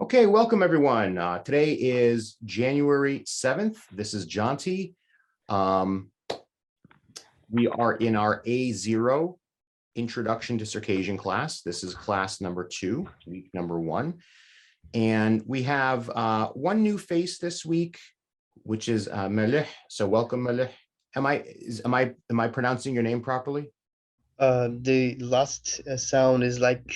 Okay, welcome everyone. Today is January 7th. This is Jonty. We are in our A0 Introduction to Circassian class. This is class number 2, week number 1. And we have one new face this week, which is Melih. So welcome, Melih. Am I pronouncing your name properly? The last sound is like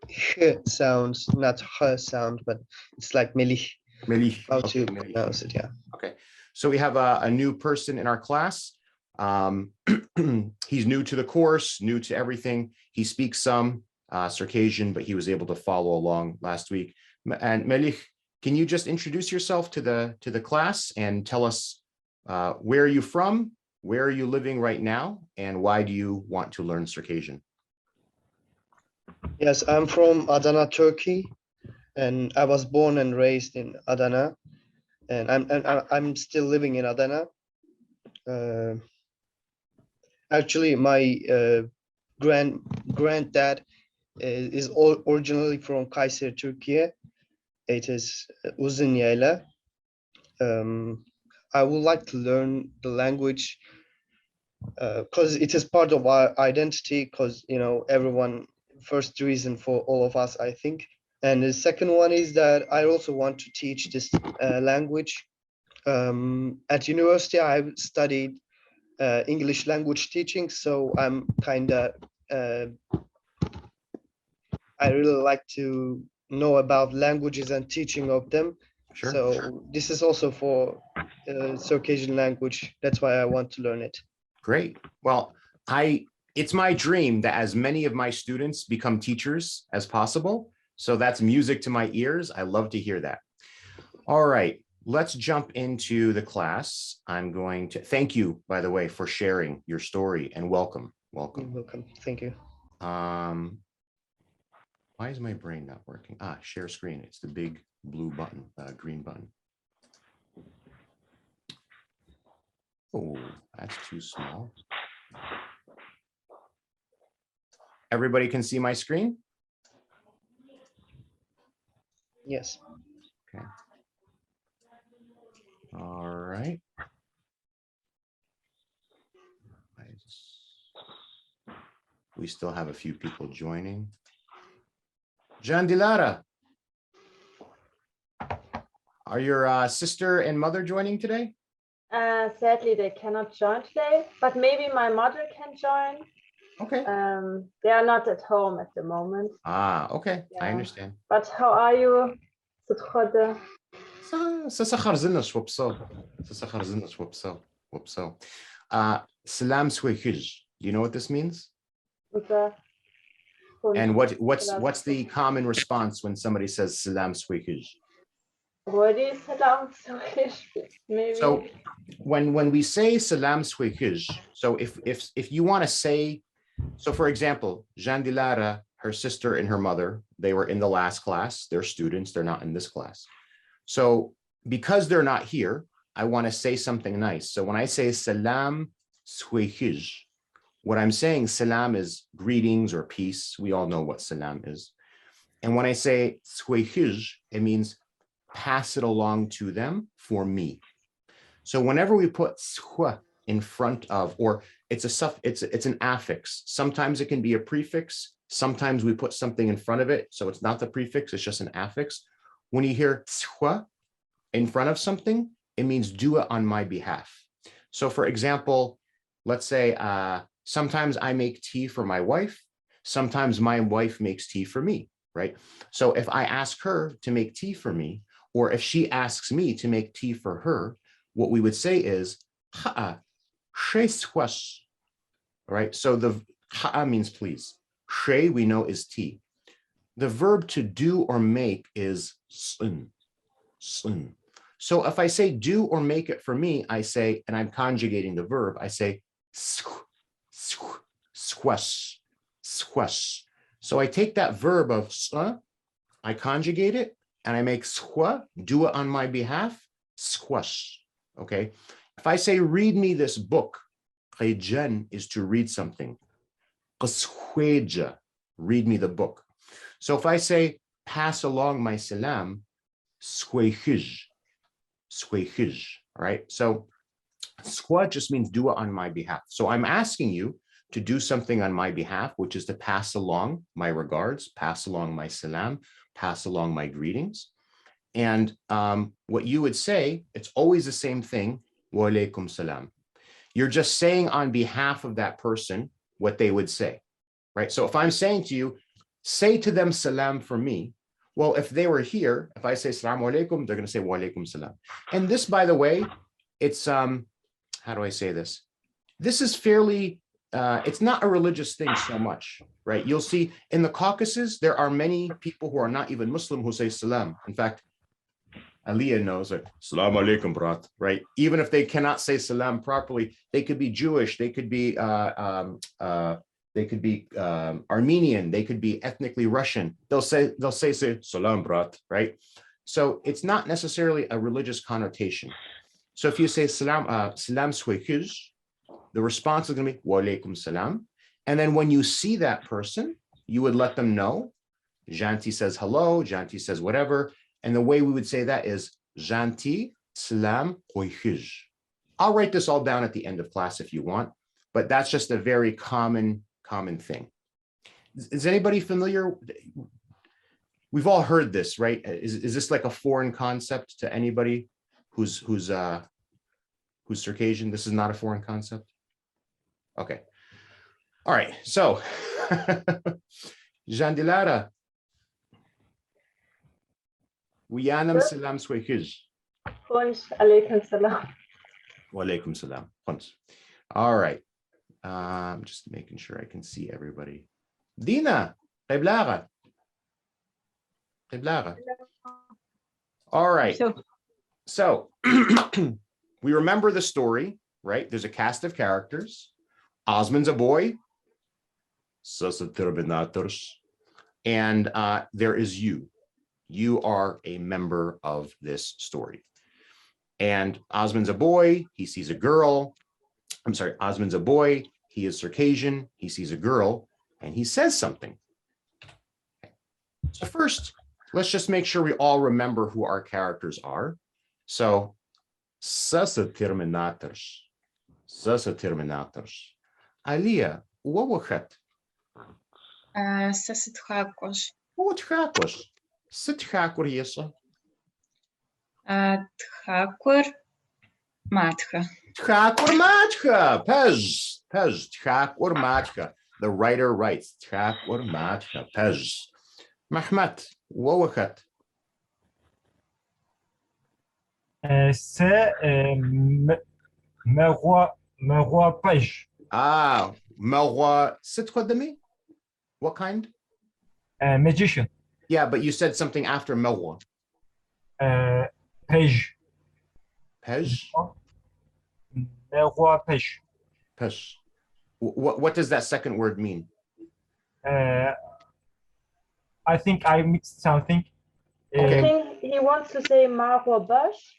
h sounds, not h sound, but it's like Melih. Melih. How Okay, to Melih. pronounce it? Yeah. Okay. So we have a new person in our class. He's new to the course, new to everything. He speaks some Circassian, but he was able to follow along last week. And Melih, can you just introduce yourself to the class and tell us where are you from, where are you living right now, and why do you want to learn Circassian? Yes, I'm from Adana, Turkey, and I was born and raised in Adana, and I'm still living in Adana. Actually, my granddad is originally from Kayseri, Turkey. It is Uzunyayla. I would like to learn the language because it is part of our identity, because everyone, first reason for all of us, I think. And the second one is that I also want to teach this language. At university I've studied English language teaching, so I'm kind of I really like to know about languages and teaching of them. Sure. So this is also for Circassian language. That's why I want to learn it. Great. Well, it's my dream that as many of my students become teachers as possible. So that's music to my ears. I love to hear that. All right, let's jump into the class. I'm going to thank you, by the way, for sharing your story, and welcome. You're welcome. Thank you. Why is my brain not working? Share screen. It's the big blue button, green button. Oh, that's too small. Everybody can see my screen? Yes. Okay. All right. We still have a few people joining. Jan Dilara, are your sister and mother joining today? Sadly, they cannot join today, but maybe my mother can join. Okay. They are not at home at the moment. Okay. Yeah. I understand. But how are you? Salam swekij. Do you know what this means? And what's the common response when somebody says salam swekij? So when we say salam swekij, so if you want to say, so for example, Jean Dilara, her sister and her mother, they were in the last class. They're students. They're not in this class. So because they're not here, I want to say something nice. So when I say salam swekij, what I'm saying, salam is greetings or peace. We all know what salam is. And when I say swekij, it means pass it along to them for me. So whenever we put swa in front of, or it's an affix. Sometimes it can be a prefix. Sometimes we put something in front of it, so it's not the prefix, it's just an affix. When you hear swa in front of something, it means do it on my behalf. So for example, let's say sometimes I make tea for my wife. Sometimes my wife makes tea for me, right? So if I ask her to make tea for me, or if she asks me to make tea for her, what we would say is ha'a she swash. All right, so the ha'a means please. She we know is tea. The verb to do or make is sun. Sun. So if I say do or make it for me, I say, and I'm conjugating the verb, I say squash, squash. So I take that verb of I conjugate it, and I make squa, do it on my behalf, squash, okay? If I say read me this book, qayjan is to read something. Qasweja, read me the book. So if I say pass along my salam, squayhiz, squayhiz, all right? So squa just means do it on my behalf. So I'm asking you to do something on my behalf, which is to pass along my regards, pass along my salam, pass along my greetings. And what you would say, it's always the same thing, wa alaikum salam. You're just saying on behalf of that person what they would say, right? So if I'm saying to you, say to them salam for me, well, if they were here, if I say salam alaikum, they're going to say wa alaikum salam. And this, by the way, it's, how do I say this? This is fairly, it's not a religious thing so much, right? You'll see in the Caucasus, there are many people who are not even Muslim who say salam. In fact, Aliyah knows, like, salam alaikum, brat, right? Even if they cannot say salam properly, they could be Jewish, they could be Armenian, they could be ethnically Russian. They'll say salam, brat, right? So it's not necessarily a religious connotation. So if you say salam swaykiz, the response is going to be wa alaikum salam. And then when you see that person, you would let them know. Janti says hello, Janti says whatever. And the way we would say that is Janti salam swaykiz. I'll write this all down at the end of class if you want, but that's just a very common thing. Is anybody familiar? We've all heard this, right? Is this like a foreign concept to anybody who's Circassian? This is not a foreign concept. Okay. All right. So, Jandilara, Wiyanam salam swaykiz. Khunsh, alaikum salam. Wa alaikum salam. All right. I'm just making sure I can see everybody. Dina, Qiblara. All right. So we remember the story, right? There's a cast of characters. Osman's a boy. And there is you. You are a member of this story. And Osman's a boy. He sees a girl. I'm sorry, Osman's a boy. He is Circassian. He sees a girl and he says something. So first, let's just make sure we all remember who our characters are. So, Sasa terminators. Aliyah, what was that? Sasitchakos. What was? Sitchakur yesa. Tchakur matcha. Tchakur matcha. Pez. Tchakur matcha. The writer writes Tchakur matcha. Pez. Mahmat, what was that? C'est Meroi Pêche. Ah, Meroi, c'est quoi demi? What kind? Magician. Yeah, but you said something after Meroi. Pêche. Pej? Meroi Pêche. Pej. What does that second word mean? I think I mixed something. Okay. I think he wants to say Marwa Bush.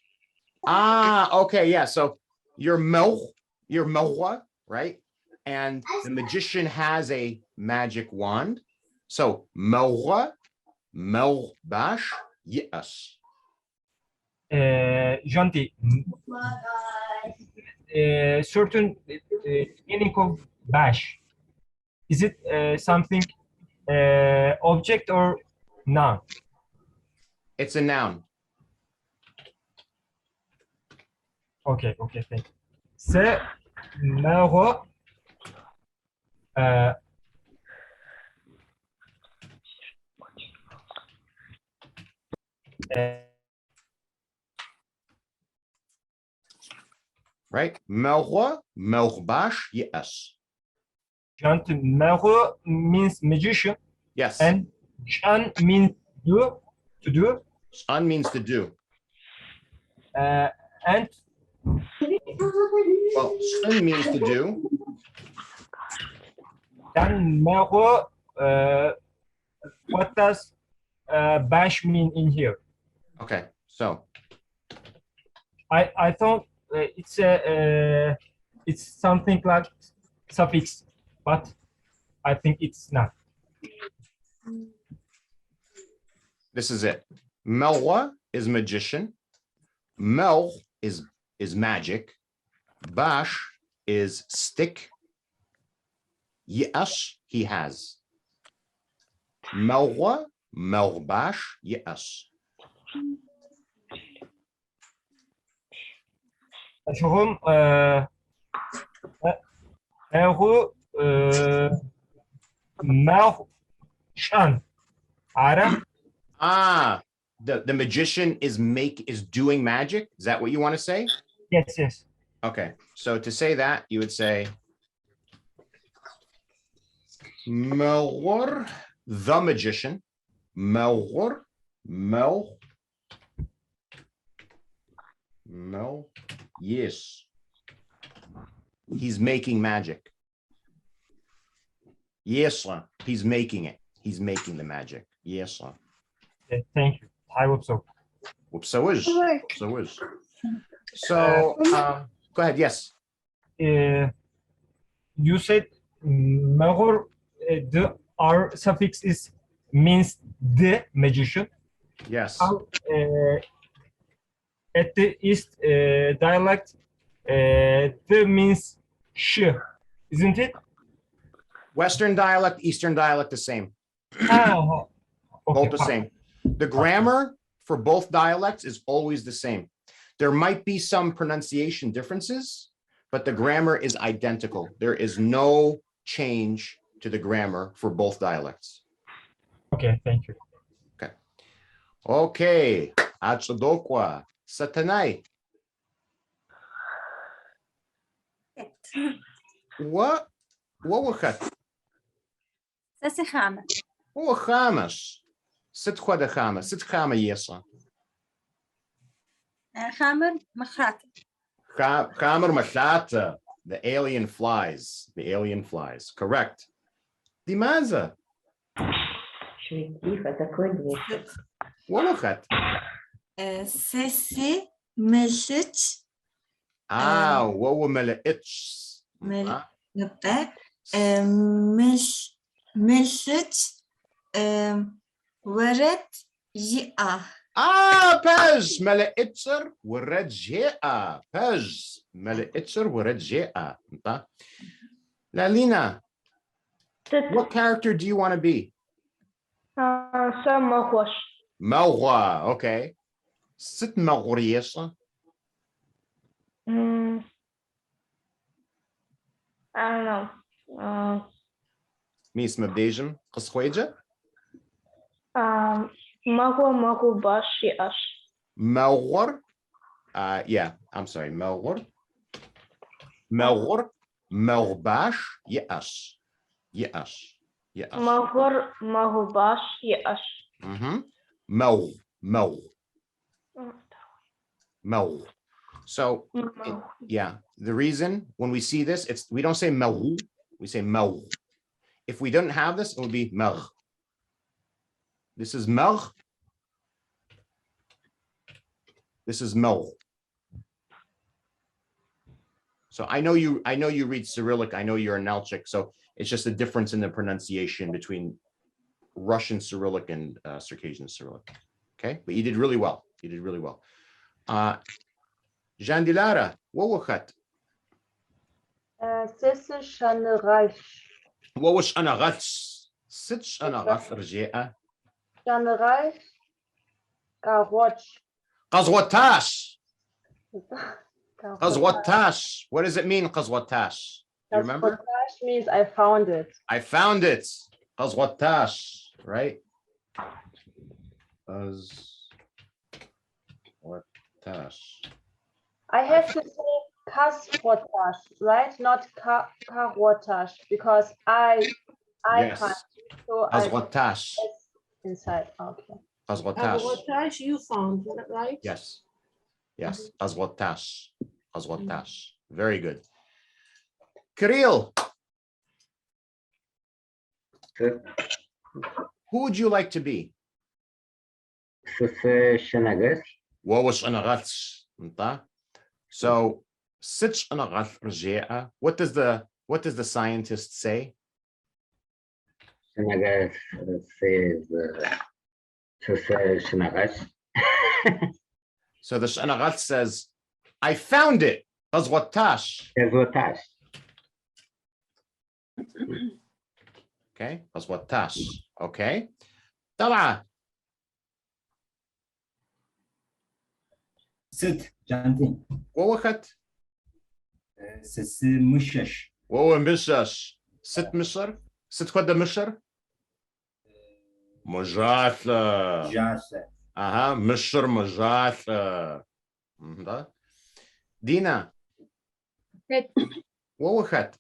Ah, okay, yeah. So you're Meroi, right? And the magician has a magic wand. So Meroi, Merbash, yes. Gentil. Certain meaning of bash. Is it something object or noun? It's a noun. Okay, thank you. C'est Meroi. Right? Meroi, Merbash, yes. Gentil. Meroi means magician. Yes. And Jan means to do. An means to do. And Well, sun means to do. then Meroi, what does bash mean in here? Okay, so I thought it's something like suffix, but I think it's not. This is it. Melwa is magician. Mel is magic. Bash is stick. Yes, he has. Melwa, melbash, yes. أشوفهم أهو ماو شان عارف Ah, the magician is doing magic. Is that what you want to say? yes Okay, so to say that, you would say Melwar, the magician. Melwar, Mel, yes. He's making magic. Yes, sir. He's making it. He's making the magic. Yes, sir. okay, thank you I hope so Whoops, so is. So is. So go ahead. Yes. you said مغور the R suffix is means the magician Yes. how at the East dialect the means sh isn't it Western dialect, Eastern dialect, the same. ah, Both okay, the same. The grammar for both dialects is always the same. There might be some pronunciation differences, but the grammar is identical. There is no change to the grammar for both dialects. okay thank you Okay. Atsudokwa. Satanai. What? What wakat? سسخامة What chamas? Sit kwa de chama. Sit chama yesa. خامر مخاط Chamer machata. The alien flies. The alien flies. Correct. Dimaza. What wakat? سسي ملت Ah, what were mele itch? نبقى ملت ورد جئة Ah, Pez, mele itzer, weret jea. Pez, mele itzer, weret jea. Lalina, what character do you want to be? Samahwash. Melwa, okay. Sit melwriesa. I don't know. Mis mabdejem, qasqueja? Mahu bashi ash. Melwar. Yeah, I'm sorry. Melwar. Melwar. Melbash. Yes. Yes. Yes. Mahu bashi ash. Mel. Mel. So yeah, the reason when we see this, we don't say mel, we say mel. If we didn't have this, it would be mel. This is mel. This is mel. So I know you read Cyrillic. I know you're a Nalchik. So it's just a difference in the pronunciation between Russian Cyrillic and Circassian Cyrillic. Okay, but you did really well. You did really well. Jean Dilara, what was that? Sisi shanraj. What was anagats? Sitch anagat rjea. Shanraj. Karoch. Qazwatash. Qazwatash. What does it mean, Qazwatash? Do you remember? Qazwatash means I found it. I found it. Qazwatash, right? Qazwatash. I have to say kasrotash, right? Not karotash, because I Yes. can't. So Qazwatash. Inside. Okay. Qazwatash. Sabotage you found, right? Yes. Yes. Qazwatash. Qazwatash. Very good. Kirill. Who would you like to be? What was anagats? So sitch anagat rjea. What does the scientist say? Senegal says So the Shanagat says, I found it. Qazwatash. Okay, Qazwatash. Okay. طبعا ست جانتين ووخت سس مشش وهو مشش ست مشر ست خد مشر مجاثة جاسة اها مشر مجاثة دينا ست ووخت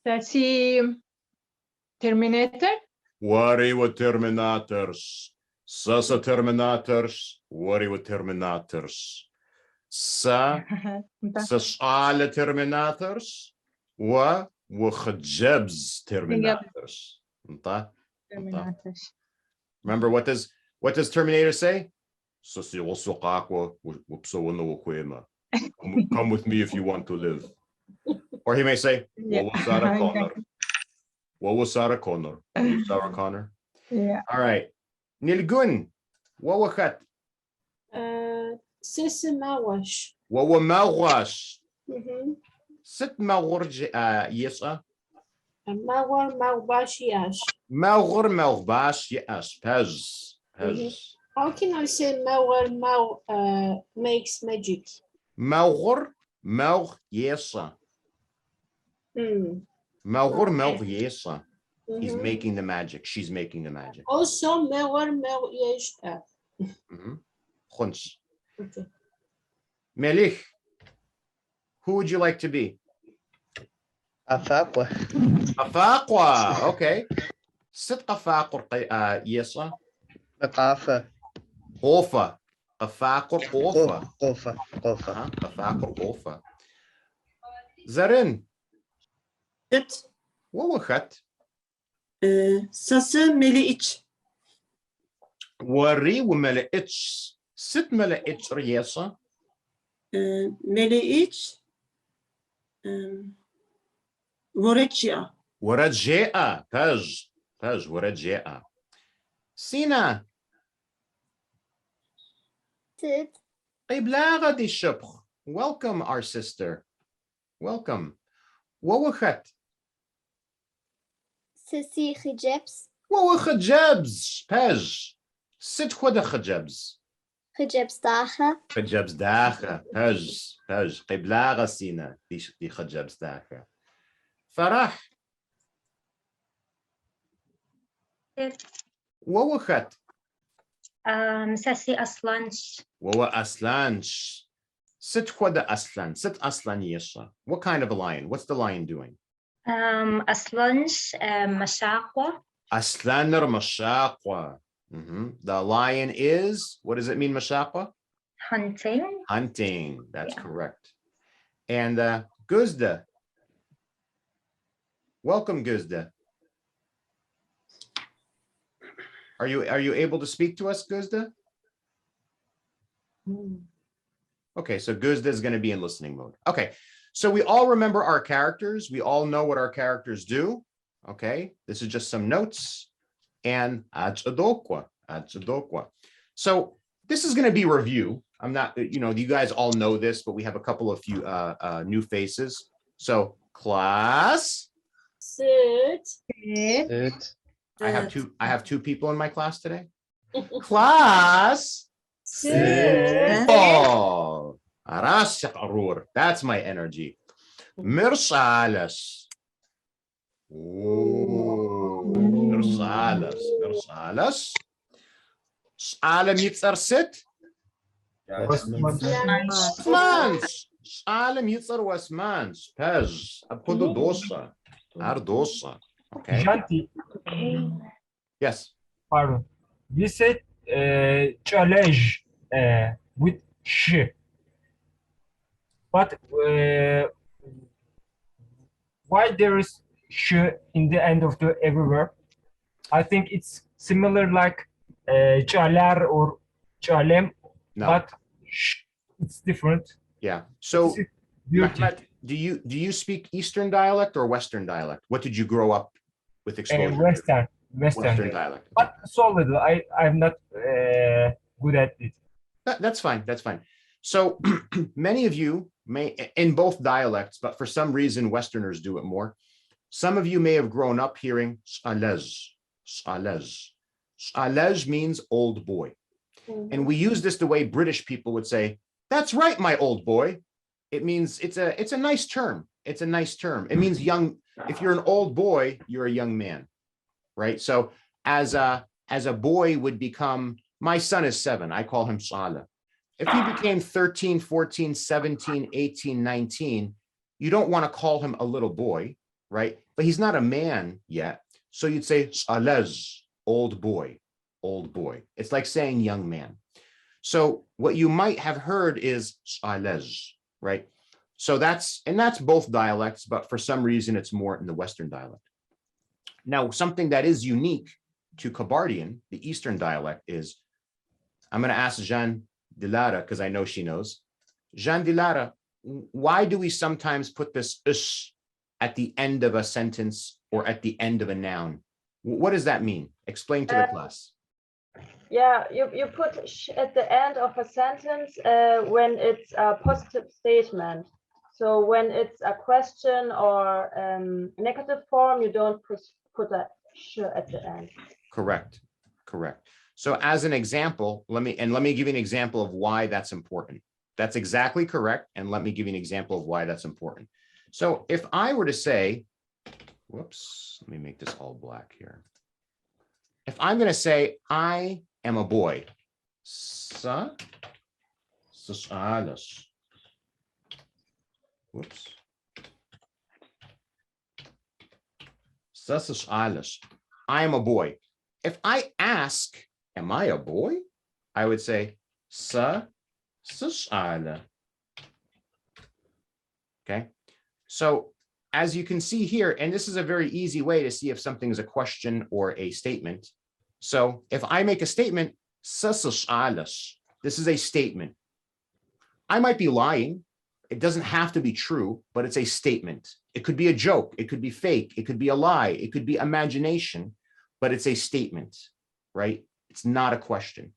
ساسي Terminator. وري وترميناترز ساسا ترميناترز وري وترميناترز سشعال ترميناترز وخجبز ترميناترز. Remember what does Terminator say? Come with me if you want to live. Or he may say, what was Sarah Connor? What was Sarah Connor? Sarah Connor? Yeah. All right. Nilgun. What was that? Sisi Mawash. What was Mawash? Mhm. Sit Mawurj Yesa. Mawar Mawbash Yash. Mawur Mawbash Yes. Pez. How can I say Mawar Maw makes magic? Mawur Maw Yesa. Hmm. Mawur Maw Yesa. He's Mhm. making the magic. She's making the magic. Also Mawar Maw Yash. Khunsh. Okay. Melich. Who would you like to be? Afaqwa. Afaqwa. Okay. Sit Afaqur Yesa. Qafa. Qofa. Afaqur Qofa. Qafa. Afaqur Qofa. Zarin. It What was that? Sası Meliç. Wari وملئتش. Sit ملئتش Yesa. Meliç. Voreçya. ورجاء. Pej. ورجاء. Sina. Sid. قبلاغة دي الشبخ. Welcome, our sister. Welcome. What was that? Sisi Khijebs. What was خجبز. Pej. Sit خود خجبز. Khijebs Dacha. خجبز داخة. Pej. قبلاغة سينا. دي خجبز داخة. فرح. What was that? ساسي أصلانش. What was أسلانش. Sit خود أسلان. Sit أسلان يشا. What kind of a lion? What's the lion doing? أصلانش مشاقوة. أسلانر مشاقوة. The lion is, what does it mean, mashaqwa? Hunting. Hunting, that's correct. And Guzda. Welcome, Guzda. Are you able to speak to us, Guzda? Okay, so Guzda is going to be in listening mode. Okay, so we all remember our characters. We all know what our characters do. Okay, this is just some notes. And Ajadokwa. So this is going to be review. I'm not, you guys all know this, but we have a couple of few new faces. So class. Sit. I have two people in my class today. Class. Sit. Oh, that's my energy. Mirsalas. Mirsalas. Alam yitzar sit. Wasmans. Alam yitzar wasmans. Pez. Abkudu dosa. Ardosa. Okay. Janti, Yes. pardon. We said challenge with sh. But why there is sh in the end of the every verb? I think it's similar like chalar or chalem, No. but sh, it's different. Yeah. So, Beauty. Mehmet, do you speak Eastern dialect or Western dialect? What did you grow up with exposure to? Western, dialect. but so little. I'm not good at it. That's fine. That's fine. So many of you may, in both dialects, but for some reason, Westerners do it more. Some of you may have grown up hearing salez, salez. Salez means old boy. And we use this the way British people would say, that's right, my old boy. It means it's a nice term. It's a nice term. It means young. If you're an old boy, you're a young man, right? So as a boy would become, my son is 7. I call him Saleh. If he became 13, 14, 17, 18, 19, you don't want to call him a little boy, right? But he's not a man yet. So you'd say Salez, old boy, old boy. It's like saying young man. So what you might have heard is Salez, right? So that's both dialects, but for some reason it's more in the Western dialect. Now, something that is unique to Kabardian, the Eastern dialect, is, I'm going to ask Jean Dilara, because I know she knows. Jean Dilara, why do we sometimes put this ush at the end of a sentence or at the end of a noun? What does that mean? Explain to the class. Yeah, you put sh at the end of a sentence when it's a positive statement. So when it's a question or negative form, you don't put a sh at the end. Correct. Correct. So as an example, let me give you an example of why that's important. That's exactly correct. And let me give you an example of why that's important. So if I were to say, whoops, let me make this all black here. If I'm going to say, I am a boy, whoops. I am a boy. If I ask, am I a boy? I would say, okay. So as you can see here, and this is a very easy way to see if something is a question or a statement. So if I make a statement, this is a statement. I might be lying. It doesn't have to be true, but it's a statement. It could be a joke. It could be fake. It could be a lie. It could be imagination, but it's a statement, right? It's not a question.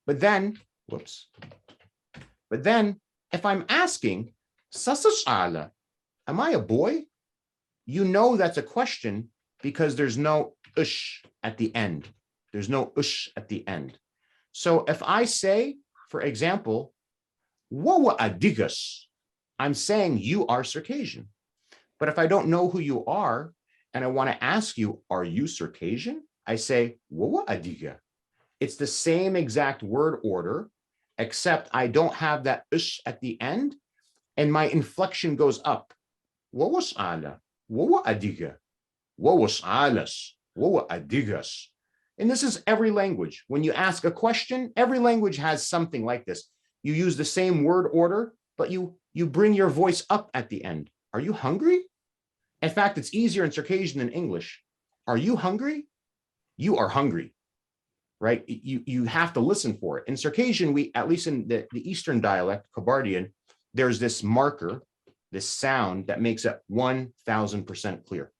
But then, whoops. But then if I'm asking, am I a boy? You know that's a question because there's no ush at the end. There's no ush at the end. So if I say, for example, Wawa adigas, I'm saying you are Circassian. But if I don't know who you are and I want to ask you, are you Circassian? I say, Wawa adiga. It's the same exact word order, except I don't have that ush at the end and my inflection goes up. Wawas ala, wawa adiga, wawas alas, wawa adigas. And this is every language. When you ask a question, every language has something like this. You use the same word order, but you bring your voice up at the end. Are you hungry? In fact, it's easier in Circassian than English. Are you hungry? You are hungry, right? You have to listen for it. In Circassian, we, at least in the Eastern dialect, Kabardian, there's this marker, this sound that makes it 1000% clear.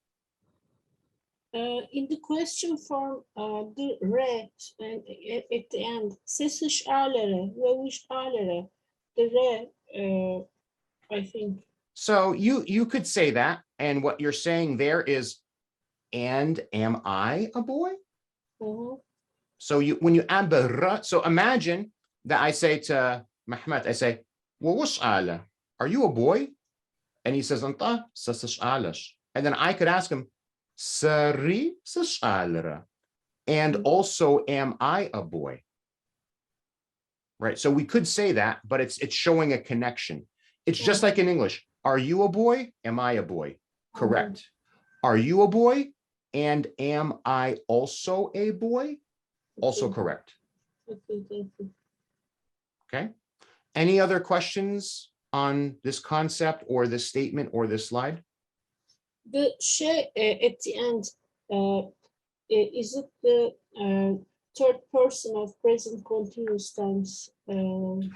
In the question form, the re at the end, sesish alere, wewish alere, the re, I think. So you could say that, and what you're saying there is, and am I a boy? So when you add the ra, so imagine that I say to Mahmoud, I say, are you a boy? And he says, Anta sasashalash. And then I could ask him, Sari sashalra. And also, am I a boy? Right. So we could say that, but it's showing a connection. It's just like in English. Are you a boy? Am I a boy? Correct. Are you a boy? And am I also a boy? Also correct. Okay. Any other questions on this concept or this statement or this slide? The she at the end, is it the third person of present continuous tense?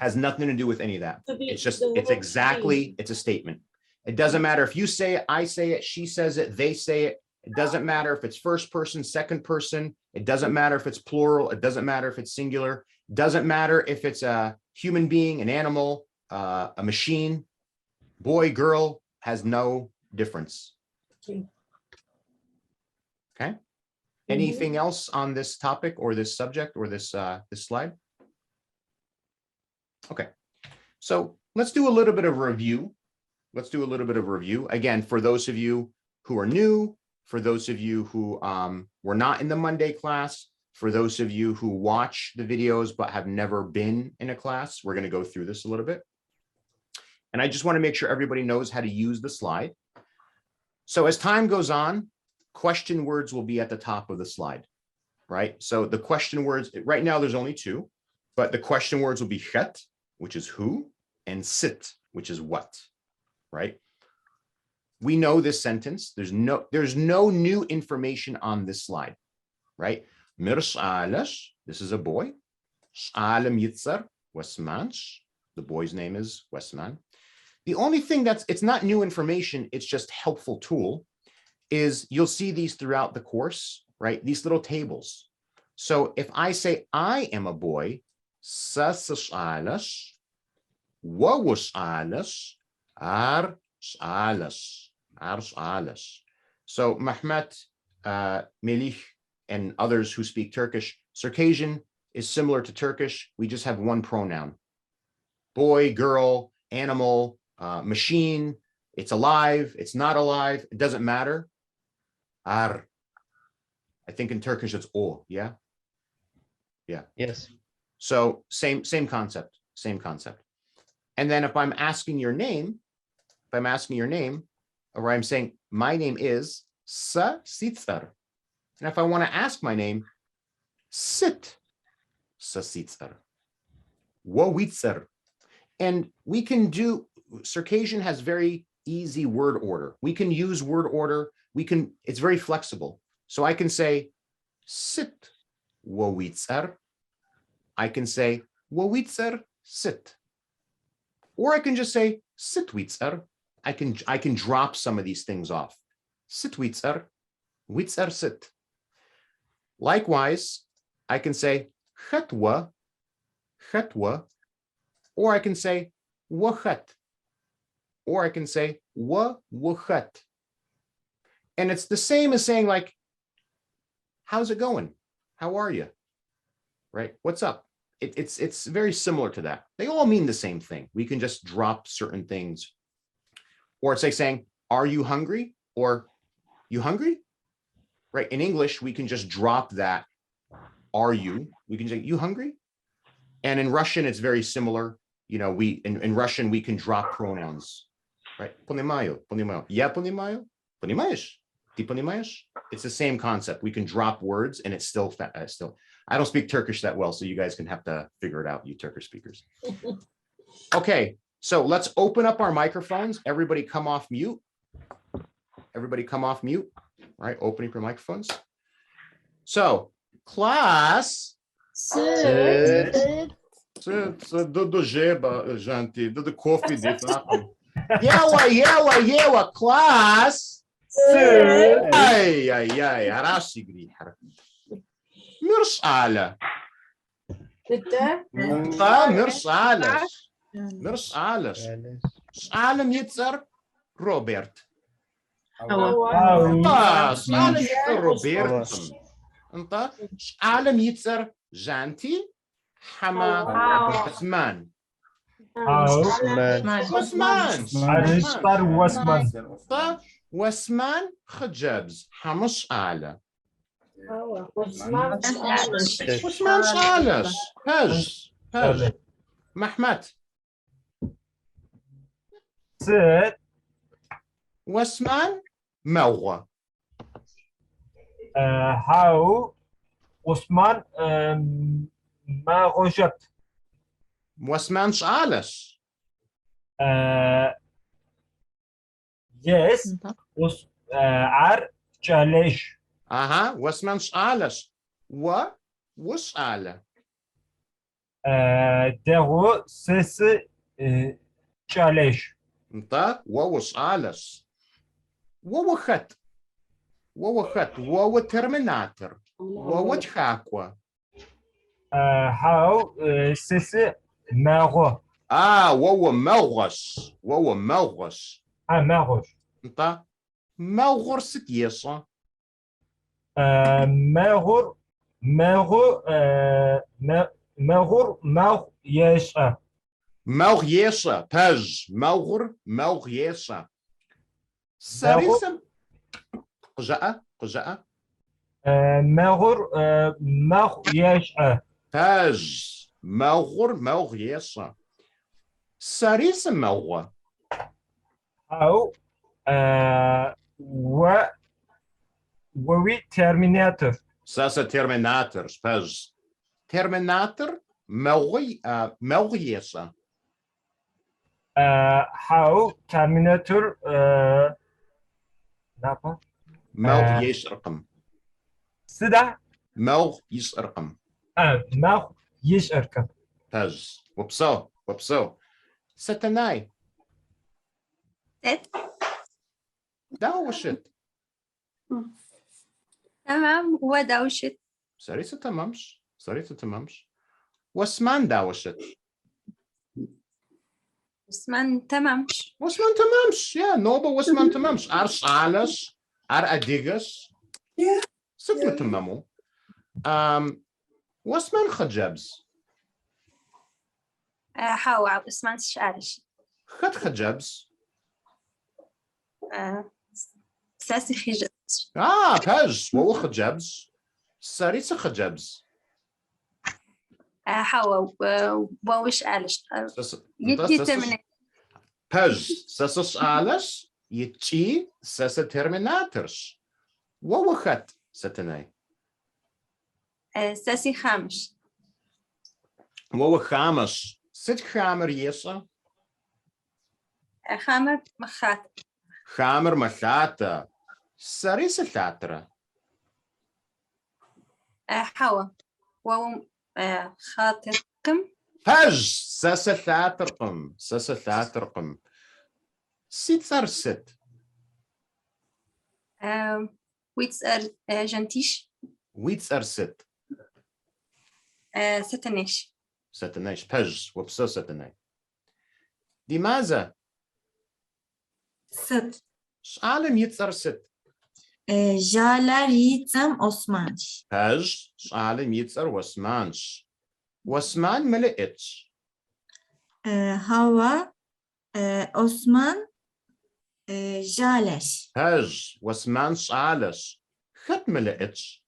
Has nothing to do with any of that. It's just, it's word exactly, she. it's a statement. It doesn't matter if you say it, I say it, she says it, they say it. It doesn't matter if it's first person, second person. It doesn't matter if it's plural. It doesn't matter if it's singular. It doesn't matter if it's a human being, an animal, a machine. Boy, girl has no difference. Okay. Anything else on this topic or this subject or this slide? Okay. So let's do a little bit of review. Let's do a little bit of review. Again, for those of you who are new, for those of you who were not in the Monday class, for those of you who watch the videos but have never been in a class, we're going to go through this a little bit. And I just want to make sure everybody knows how to use the slide. So as time goes on, question words will be at the top of the slide, right? So the question words, right now there's only two, but the question words will be het, which is who, and sit, which is what, right? We know this sentence. There's no new information on this slide, right? Mirs alas, this is a boy. Alam yitzar, Westmanch. The boy's name is Westman. The only thing it's not new information, it's just helpful tool, is you'll see these throughout the course, right? These little tables. So if I say I am a boy, sas alas, wawus alas, ar alas. So Mehmet, Melih, and others who speak Turkish, Circassian is similar to Turkish. We just have one pronoun. Boy, girl, animal, machine, it's alive, it's not alive, it doesn't matter. Ar. I think in Turkish it's o, yeah? Yeah. Yes. So same concept, same concept. And then if I'm asking your name, or I'm saying my name is Sa Sitzar. And if I want to ask my name, sit Sa Sitzar. Wo Witzar. And we can do, Circassian has very easy word order. We can use word order. It's very flexible. So I can say sit wo witzar. I can say wo witzar sit. Or I can just say sit witzar. I can drop some of these things off. Sit witzar, witzar sit. Likewise, I can say chetwa, or I can say wachat, or I can say wachat. And it's the same as saying like, how's it going? How are you? Right? What's up? It's very similar to that. They all mean the same thing. We can just drop certain things. Or it's like saying, are you hungry? Or you hungry? Right? In English, we can just drop that. Are you? We can say, you hungry? And in Russian, it's very similar. You know, in Russian, we can drop pronouns. Right? Понимаю, понимаю. Я понимаю. Понимаешь? Ты понимаешь? It's the same concept. We can drop words and it's still. I don't speak Turkish that well, so you guys can have to figure it out, you Turkish speakers. Okay, so let's open up our microphones. Everybody come off mute. Everybody come off mute. All right, opening your microphones. So, class. Sit. Do jeba, gente, do coffee de fato. Yawa, class. Ay, arasigri. مرسالة مرسالة عالم يتسر روبرت روبرت انت عالم يتسر جانتي حما عثمان وسمان خجبز حمص آلة وسمان صالح هج محمد sit وسمان موغة how Osman ما غجبت وسمان صالح yes عر challenge اها وسمان صالح وسالة دغو سس challenge انت وصالح ووخت ووخت وو ترميناتر وو تخاكوا how sesi ماغو وو موغش وو موغش ماغوش انت موغر ست يسا ماغور ماغو ماغور ماغ يش موغ يسا باج موغ يسا ساريسم قجاء ماغور ماغ يش باج موغ يسا ساريسم موغ how وي terminator ساسا ترميناتر باج ترميناتر موغ يسا how terminator نابا موغ يش رقم سدا موغ يش رقم ماغ يش اركب باج وبسو ستناي ست داوشت تمام هو دوشت سريسة تمامش واسمان داوشت اسمان تمامش واسمان تمامش يا نوبة واسمان تمامش ارش عالش ار اديغش ستمة تمامو واسمان خجبز حاوة اسمان شعرش خد خجبز ساسي خجل باج وهو خجبز سريسة خجبز حاوة ووش عالش يتي تمني باج ساسس عالش يتشي ساسة ترميناترش وهو خد ستناي ساسي خامش وهو خامش ست خامر يسا خامر مخات خامر مخاتا سريسة ثاترة حاوة وو خاطركم باج ساسة ثاترقم سيت ثرست ويتس جنتيش ويتس ارست ستنيش ستنايش باج وبسو ستناي لماذا ست عالم يتسر ست جالا ريتم osmanş باج عالم يتسر واسمان ملئتش hava Osman jaleş باج واسمان عالش خت ملئتش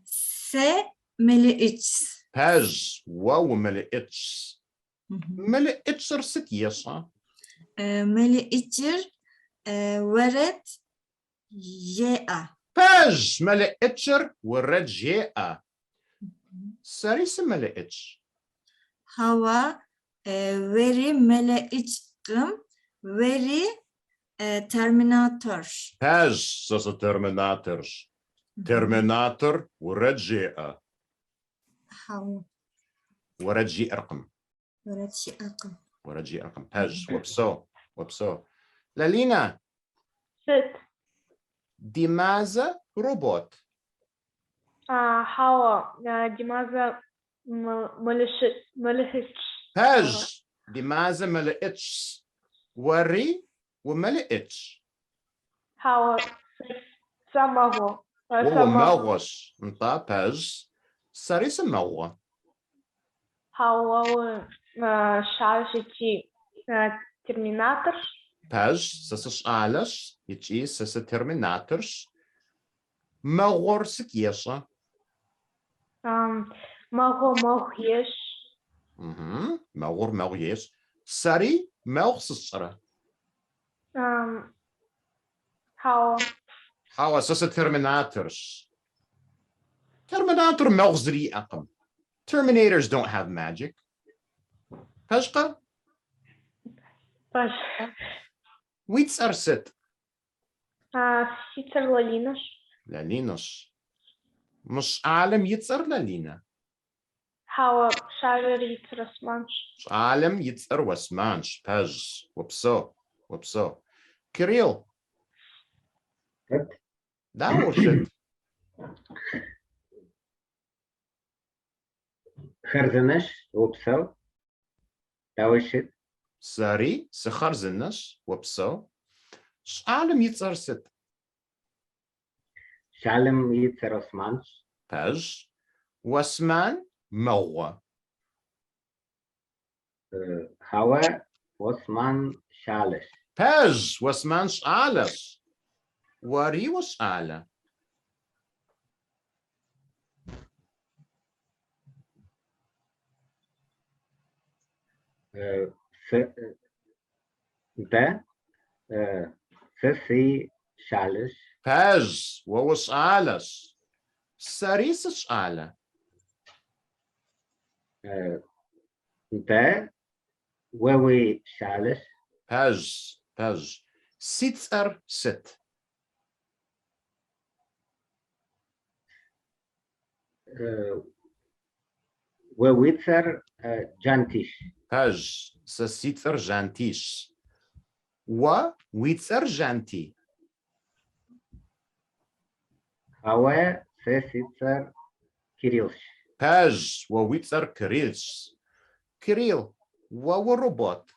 se meliç باج واو ملئتش ملئتش ست يسا meliçir veret jea باج ملئتشر ورجيئة سريس ملئتش hava veri meliçkım veri terminator باج سس ترميناتر ورجيئة hava ورجي رقم ورجي أقم باج وبسو لالينا ست دماذا روبوت حوا لماذا ملحقش باج دماذا ملئتش وري وملئتش حوا سماه وهو موغش انت باج سريس موغ حوا شاشتي терминатор باج سسش عالش يتشي سس ترميناترش موغر سكيشة موغيش موغيش سري موغ سسرة حوا سس ترميناترش ترميناتر موغزري أقم Terminators don't have magic. Peshqa? Weets are sit. Ситер Лалинаш. Lalinos. مش عالم يتسر لالينا. حوا شاعر يتسر اسمانش. عالم يتسر واسمانش. Pej. وبسو. كريل. داوشت خرزنش وبسو داوشت ساري سخرزنش وبسو شعلم يتصرست شعلم يتسر عثمانش باج واسمان موا هوا وثمان شالش باج واسمان شعلش وري وشعلة ده سسي شالش باج ووشعلش ساريس شعلة ده ووي شالش باج سيتسر ست وويتسر جانتيش باج سسيتسر جانتيش ويتسر جانتي هوا سيتسر كيريوش باج وويتسر كريلش كريل وروبوت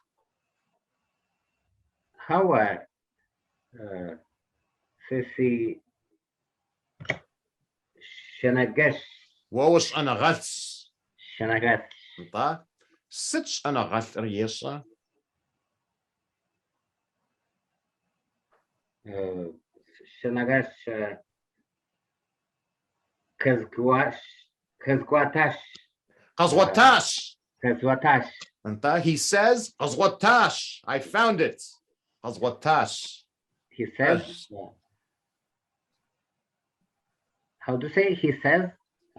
هوا سيسي شنقش ووش انا غلس شنقش انت ستش انا غلس ريشة شنقش كزقواتاش قزوتاش كزواتاش انت he says قزوتاش I found it قزوتاش he says how do you say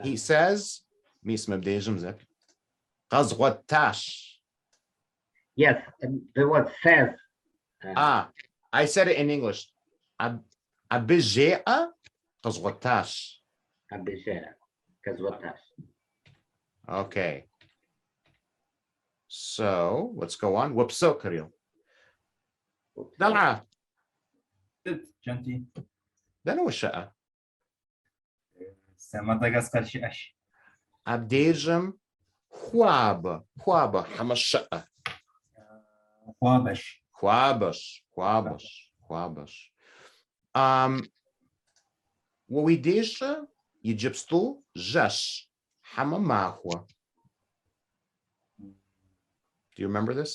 he says ميس مبديجم زك قزوتاش yes the word says I said it in English أبجاء قزوتاش أبجاء كزواتاش okay so let's go on وبسو كريل دلعة جانتي دلعة وشقة مدغشقر شاش أبديجم خواب حمش شقة خوابش خوابش وويديش يجبستو جش حما ماهو Do you remember this?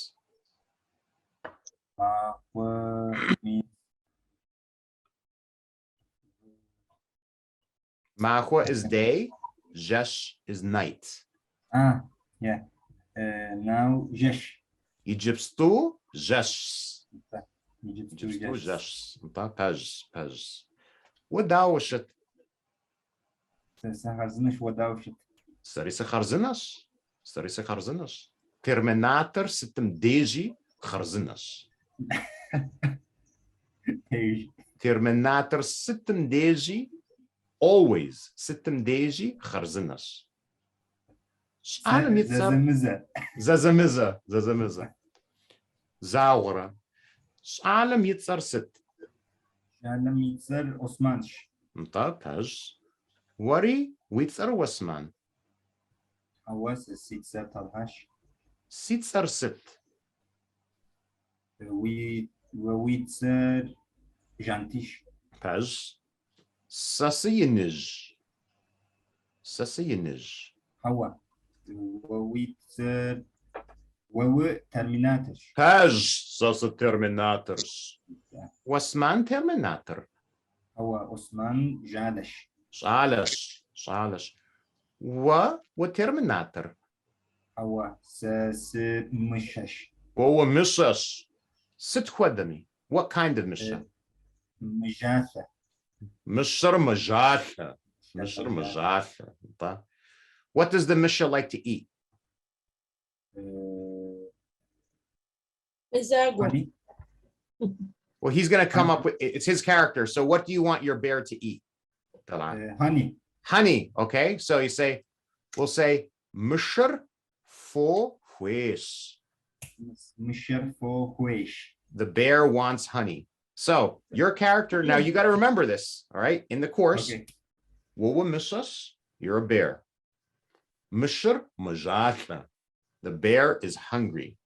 Mahua is day, Jesh is night. Yeah. Now Jesh. Egyptstu Jesh. Egyptstu Jesh. Pej. وداوشت. سخرزنش وداوشت. Стариса خرزنش. Terminator ستم ديجي خرزنش. Terminator ستم ديجي always ستم ديجي خرزنش. عالم يتصر زازمزة زاورة عالم يتصر ست عالم يتصر عثمانش انطاج وري ويتصر وسمان حواس يتصر طلعش سيتصر ست ويتصر جانتيش باج ساسينج حوا وويتر وو ترميناتر باج ساس ترميناترز واسمان ترميناتر هو عثمان جالش شالش وترميناتر هو ساس مشش هو مشش ست خدمي what kind of مشة مجاثة مشر مجاثة What does the Misha like to eat? Well, he's going to come up with, it's his character. So what do you want your bear to eat? Honey. Okay. So we'll say, Mishar fo huesh. مشر فو خويش. The bear wants honey. So your character, now you got to remember this, all right? In the course, Okay. you're a bear. Mishr majatna. The bear is hungry.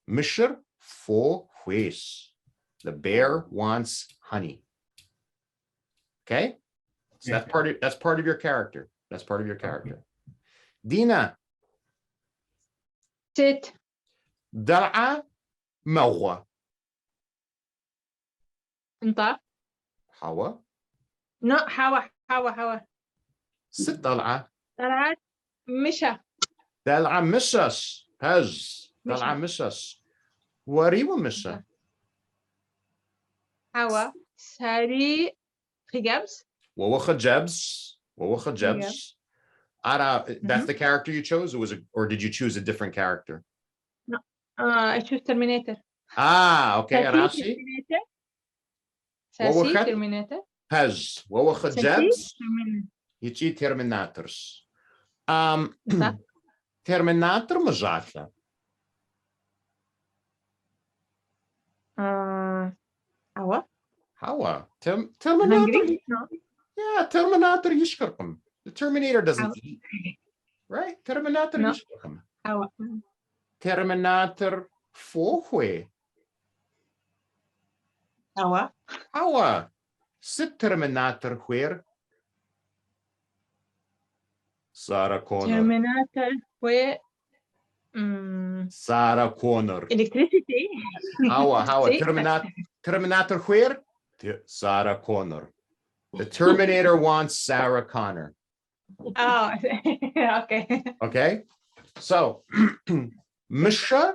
Mishr fo hues. The bear wants honey. Okay? So Yeah. that's part of your character. That's part of your character. Dina, Sit. dar'a mawa. انت. Hawa. No, حوا. Sit dal'a. طلعت مشى. Dal'a mishas. Pez. Misha. Dal'a mishas. Wariwa misha. حوا سريع خجبس. Wawa khajabs. That's the character you chose, or did you choose a different character? No, I choose Terminator. Ah, okay. ساسي Rashi. Terminator. Wawa ساسي khat. Terminator. Pez. Wawa ساسي khajabs. Terminator. Yichi terminators. انت. Terminator majatla. حوا. Hawa. Terminator. Hungry? No. Yeah, Terminator yishkarkum. The Terminator doesn't Hawa. eat, right? Terminator No. yishkarkum. حوا. Terminator fohwe. حوا. Hawa. Sit Terminator where? Sarah Connor. Terminator و Sarah Connor. electricity. Hawa. See? Terminator where? Sarah Connor. The Terminator wants Sarah Connor. Oh, okay. Okay. So, Misher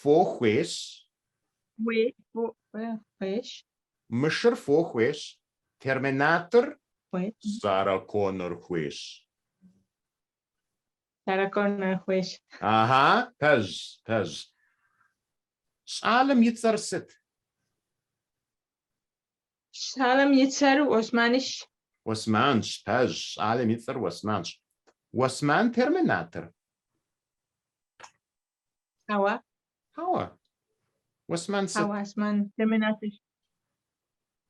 fohwes. ويش Misher fohwes. Terminator ويش Sarah Connor wes. تراكون ويش Aha. Pez. Salam yitzar sit. شالم يتسر واسمانش Wasmanch. Pez. Salam yitzar wasmanch. Wasman Terminator. هوا Hawa. Wasman sit. هوا اسمان ترميناتر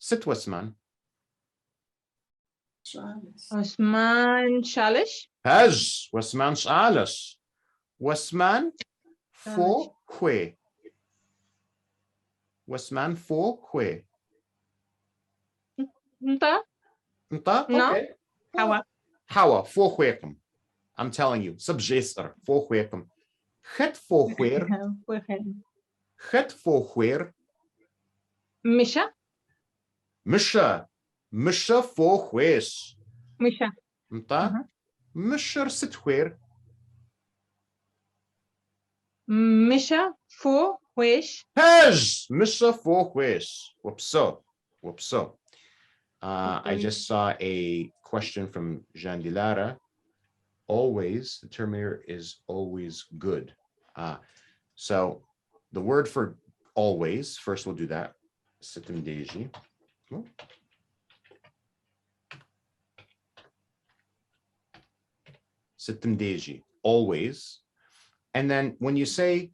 Sit Wasman. اسمان شالش Pez. Wasman shalas. Wasman fohwe. Wasman fohwe. انت Nta? No. Okay. هوا Hawa, fohwekum. I'm telling you, subgestor, fohwekum. Het fohwer, مشى misha fohwes. مشى Nta? Misher sitwer, مشى فو ويش pez, misha fohwes. Whoopso. I just saw a question from Jean Dilara. Always, the Terminator is always good. So the word for always, first we'll do that. Sitim Deji. Sitim Deji, always. And then when you say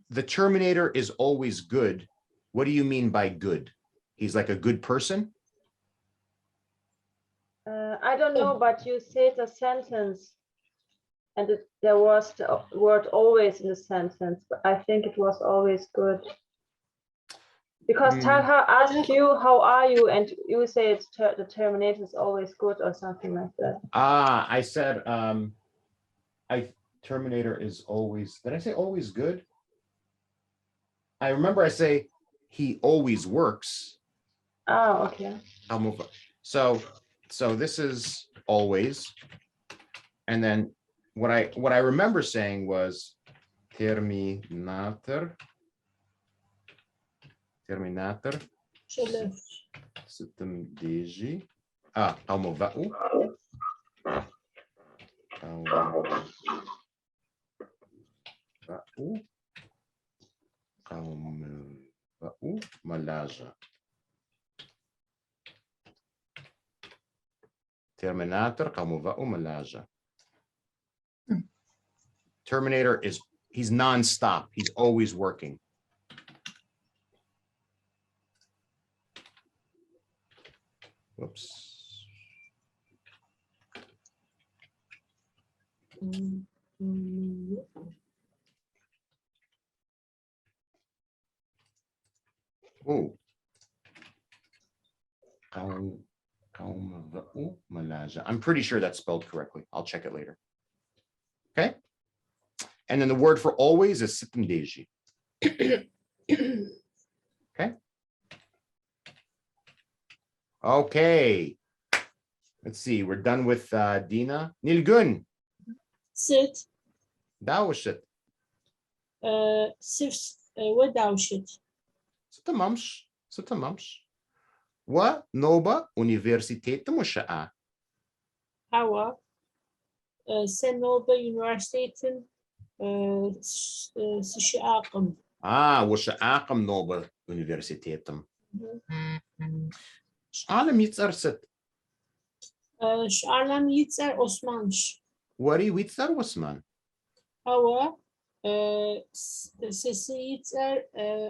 the Terminator is always good, what do you mean by good? He's like a good person? I don't know, but you said a sentence and there was the word always in the sentence, but I think it was always good. Because Talha asked you, how are you? And you say it's the Terminator is always good or something like that. I said, Terminator is always, did I say always good? I remember I say he always works. Oh, okay. I'll move on. So this is always, and then what I remember saying was Terminator. Sitem Deji. Almova'u. Almova'u Malaja. Terminator Almova'u Malaja. Terminator he's non-stop. He's always working. Whoops. Oh. I'm pretty sure that's spelled correctly. I'll check it later. Okay. And then the word for always is sitindeji. Okay. Okay. Let's see. We're done with Dina. Nilgun. Sit. Dawshit. Sifs. وداوشت. Sitamamsh. Sitamamsh. Wa Noba Universiteit Musha'a. Hava. Senoba Universitetin. Sişiaqım. Washa'aqam Noba Universitetem. Alam yitzar sit. Şarlam Yitzer Osmanş. Wari witzar wasman. Hava. Sesi Yitzer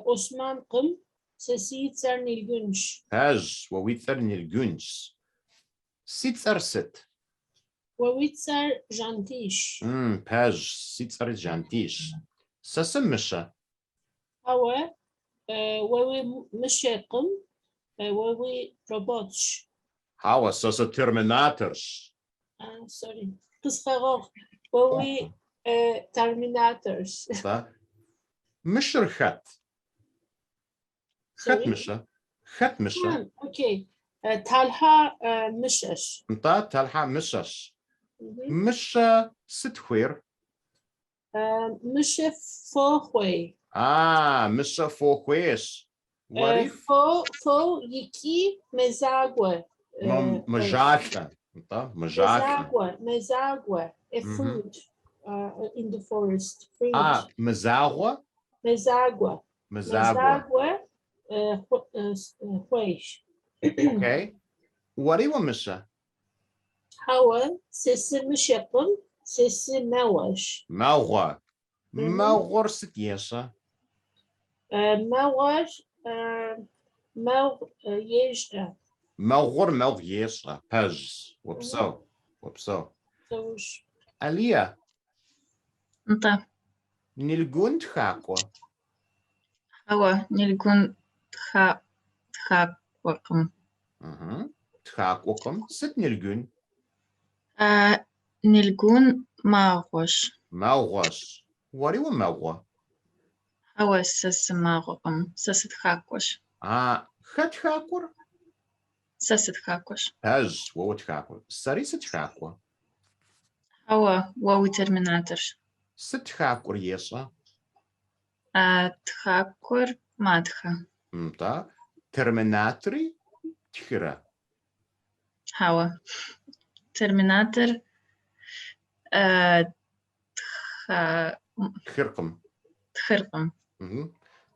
Osman Kım. Sesi Yitzer Nilgünş. Paj wa witzar nilguns. Sitzar sit. Ve Yitzer Jantiş. Paj sitzar jantish. Sasım misha. Hava. Ve Mişekım. Ve Robotş. Hawa sasa terminators. Sorry. Kıskanok. Ve Terminators. Misher khat. Khat Sorry. misha. Khat misha. Okay. Talha Mişeş. Nta talha mishash. Misha sitwir. Mişe Fohwe. Misha fohwesh. Wari Fo Yiki Mezagwe. majaka. Nta majaka. Mezagwe. A fruit in the forest. Fruit. Mazagwa. Mezagwe. Mazagwa. Huesh. Okay. Wari wa misha. Hawa Sesi Mişekım. Sesi Mewash. Mawwa. Mawwar sit yesha. Mewash. Mew Yesha. Mawwar maw yesha. Paj. Wapso. Wapso. Soş. Alia. Nta. Nilgun tchakwa. Hawa nilgun tchakwakam. Tchakwakam. Sit nilgun. Nilgun mawash. Mawwash. Wari wa mawwa. Hawa sas mawakam. Sas tchakwash. Khat tchakwar. Sas tchakwash. Paj. Wa tchakwar. Sari sit tchakwar. Hawa wawi terminator. Sit tchakwar yesha. Tchakwar madha. Nta. Terminatri tchira. Hawa. Terminator. Tchirkam. Tchirkam.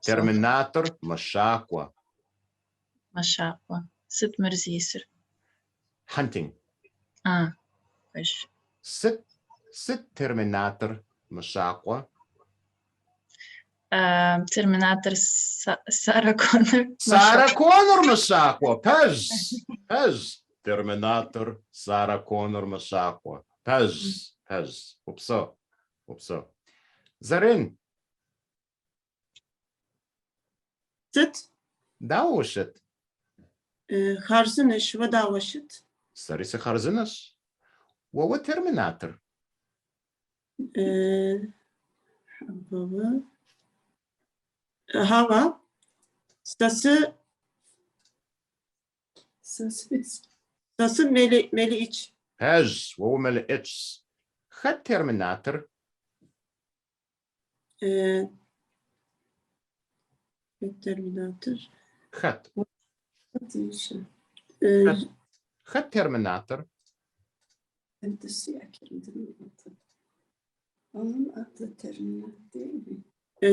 Terminator mashakwa. Mashakwa. Sit merzisir. Hunting. Wish. Sit terminator mashakwa. Terminator Sarah Connor. Sarah Connor mashakwa. Pez. Terminator Sarah Connor mashakwa. Pez. Upso. Zarin. Sit. Dawshit. Harzinish وداوشت. Sarisi kharzinas. Wa terminator. Hava. Sası meli iç. Pez. Wa mel it's. Khat terminator. Terminator. Khat. Khat terminator. Onun adı terminat değil mi?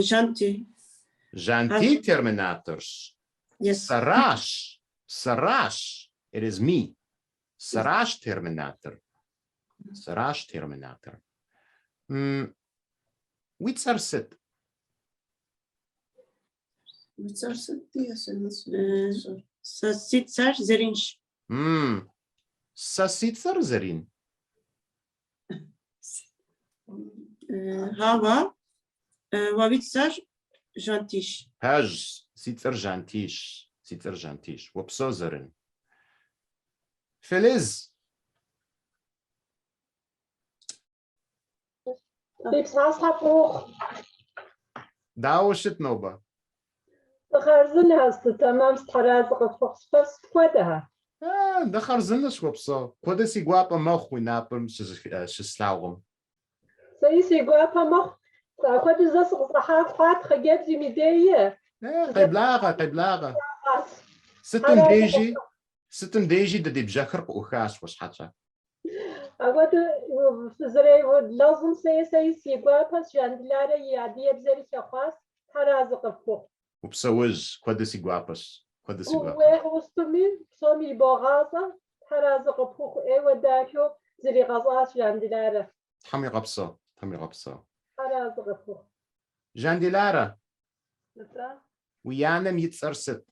Janti. Janti terminators. Yes. Sarash. It is me. Sarash terminator. Witzar sit. Uçarsın diye sen nasıl? Sasitser zerinç. Sasitzer zerin. Hava. Wawitzer. Jantish. Haj. Sitzer jantish. Sitzer jantish. Wopso zerin. Feliz. Betriebsverbruch. Daoshit noba. خرزن هست تمام تراز قفص فست خودها. دخل زنش وبصو. كده سيجوابا مخوي نابم شسلاوم. سيسي جوابها مخ. خود زاس صحاف خات خجات زي مدية. قبلاغة. ستن ديجي ددي بجاكر وخاش وش حتى. أقول فزري لازم سيسي جوابها شاندلارة يعدي بزري شخص تراز قفص. وبسوج كده سيجوابس. كده سيجوابس. وستمين سامي باغازة تراز قفص وداكو زري غزاش شاندلارة. حمي غبصة. تراز قفص. جانديلارا. متى؟ ويانا يتسرست.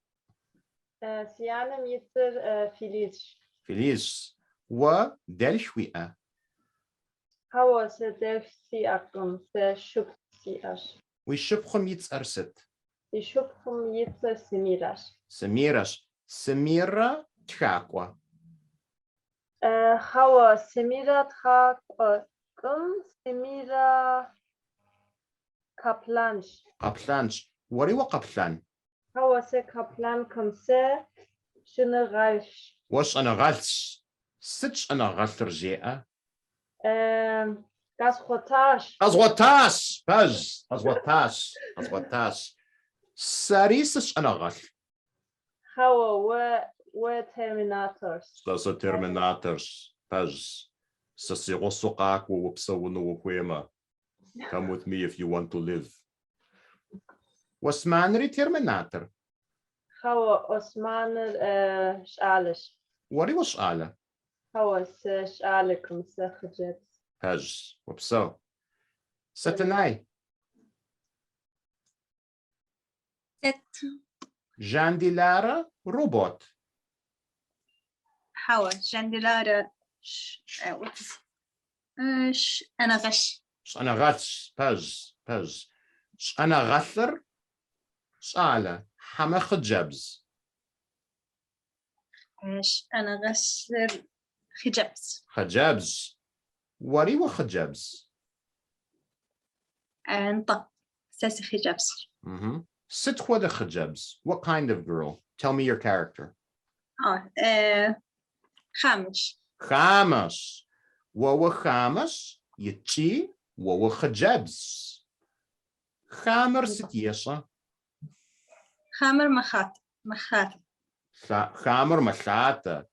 سيانم يتر فيليش. ودلشوية. هوا سدف سياكم سشوب سياش. ويشبخم يتسرست. يشوبكم يتر سميراش. سميرا تخاقوا. هوا سميرا تخاقم سميرا كابلانش. وري وقبلان. هوا سي كابلان كم سي شنغالش. وش أنا غلش. ستش أنا غلط رجيئة. غازغوتاش. أزغوتاش. ساريسش أنا غلط. هوا و ترميناتورز. ساسا ترميناتورز. باز. ساسي غصقاك وبسونو وكويما. Come with me if you want to live. واسمانري ترميناتور. هوا أسمانر شعالش. وري وش آلة. هوا شعالكم سخجت. هاج وبسو. ستناي. جانديلارا روبوت. هوا جانديلارا أنا غش. أنا غش. باز. أنا غثر. سالة. حما خجبز. أنا غسر خجبز. وري وخجبز. نطق ساسي خجبز. Sit خود خجبز. What kind of girl? Tell me your character. خامش. وهو خامش يتشي وهو خجبز. خامر ستيشة. خامر مخاطر. خامر مخاطر.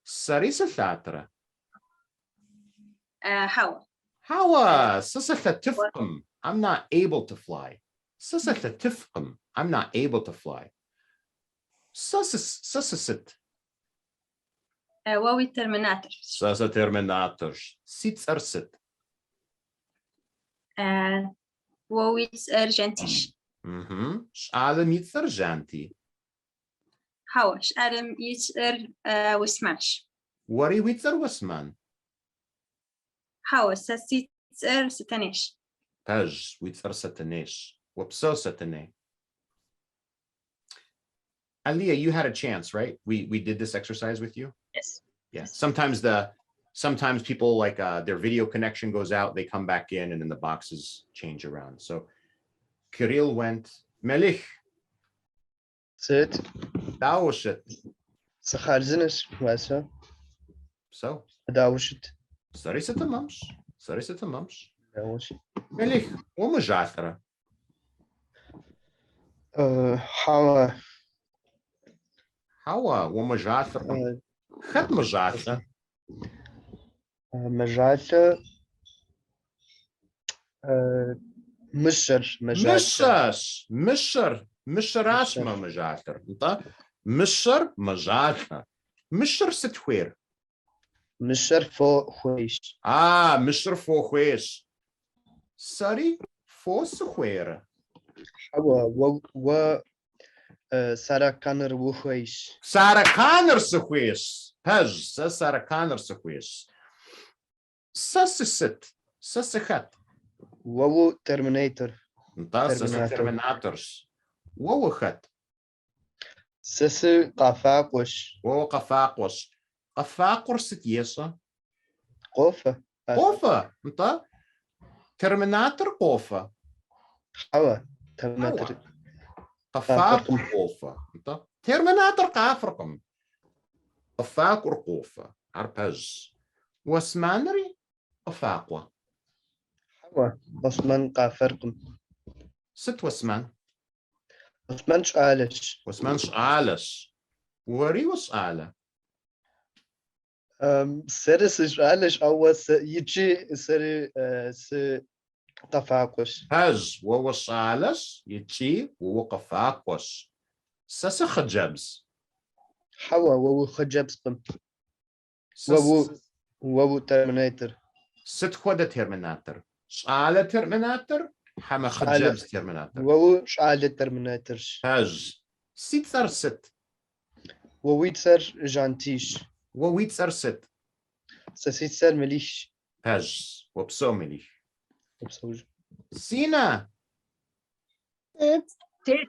سريسة ثاترة. هوا. سسة تفقم. I'm not able to fly. سسة تفقم. I'm not able to fly. سسة. واوي ترميناتور. ساسا ترميناتور. سيت أرست. واوي أرجنتيش. شعالم يترجنتي. هوا شعالم يتر وسمانش. وري ويتر وسمان. هوا ساسي تر ستنيش. تاج ويتر ستنيش. وبسو ستني. Aliyah, you had a chance, right? We did this exercise with you? Yes. Yeah. Sometimes people like their video connection goes out, they come back in, and then the boxes change around. So Kirill went Melich. Sit. Daoshit. Sakharzinish. Wasa. So Daoshit. Sarisata mumps. Daoshit. Melich. Umajatra. Hawa. Umajatra. خد مجاعة. مجاعة. مشر اسمه مجاعة. انت مشر ستخوير. مشر فوق خويش. مشر فوق خويش. ساري فوق سخوير. سارا كانر وخويش. سارا كانر سخويش. Pej, sasarakanır sıkıyız. Sasısit, sasıkat. Wawu Terminator. Nta sası Terminator. terminators. Wawukat. Sesi Qafaqosh. Wawu qafaqos. Qafaqor sit yesa. Qofa. Qofa. Nta terminator qofa. Hawa. Terminator. قفاقر قوفة انت ترميناتر قافركم قفاقر قوفة عربز واسمانري قفاقوة Hawa. Osman Qafarkum. ست واسمان Osman Shalish. واسمان شعالش وري وشعالة Serisi Shalish Awa Yichi Seri Qafaqosh. هز وهو شعالش يتشي وهو قفاقوش سس خجبز Hawa Wawu Khajabskum. سس Wawu Terminator. ست خودة ترميناتر شعالة ترميناتر حما خجبز ترميناتر Wawu Shali Terminator. هز سيت صار ست Wawitser Jantish. وويت صار ست Sasitser Melish. هز وبسوملي Obsoj. سينا Tit.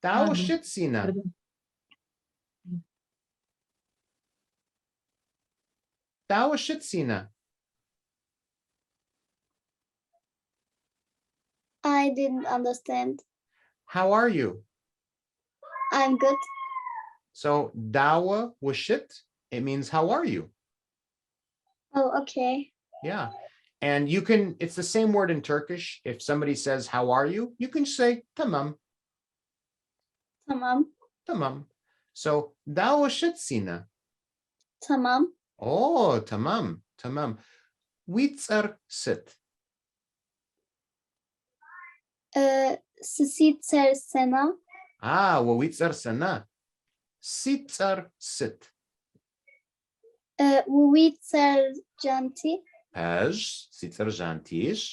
تعالوا شت سينا تعالوا شت سينا I didn't understand. how are you I'm good. so dawa washit it means how are you Oh, okay. yeah and you can it's the same word in Turkish if somebody says how are you you can say tamam Tamam. tamam so dawa shit sina Tamam. oh tamam tamam witsar sit Sisitser Sena. witsar sana sitsar sit Witser Janti. Pej, sitsar jantish,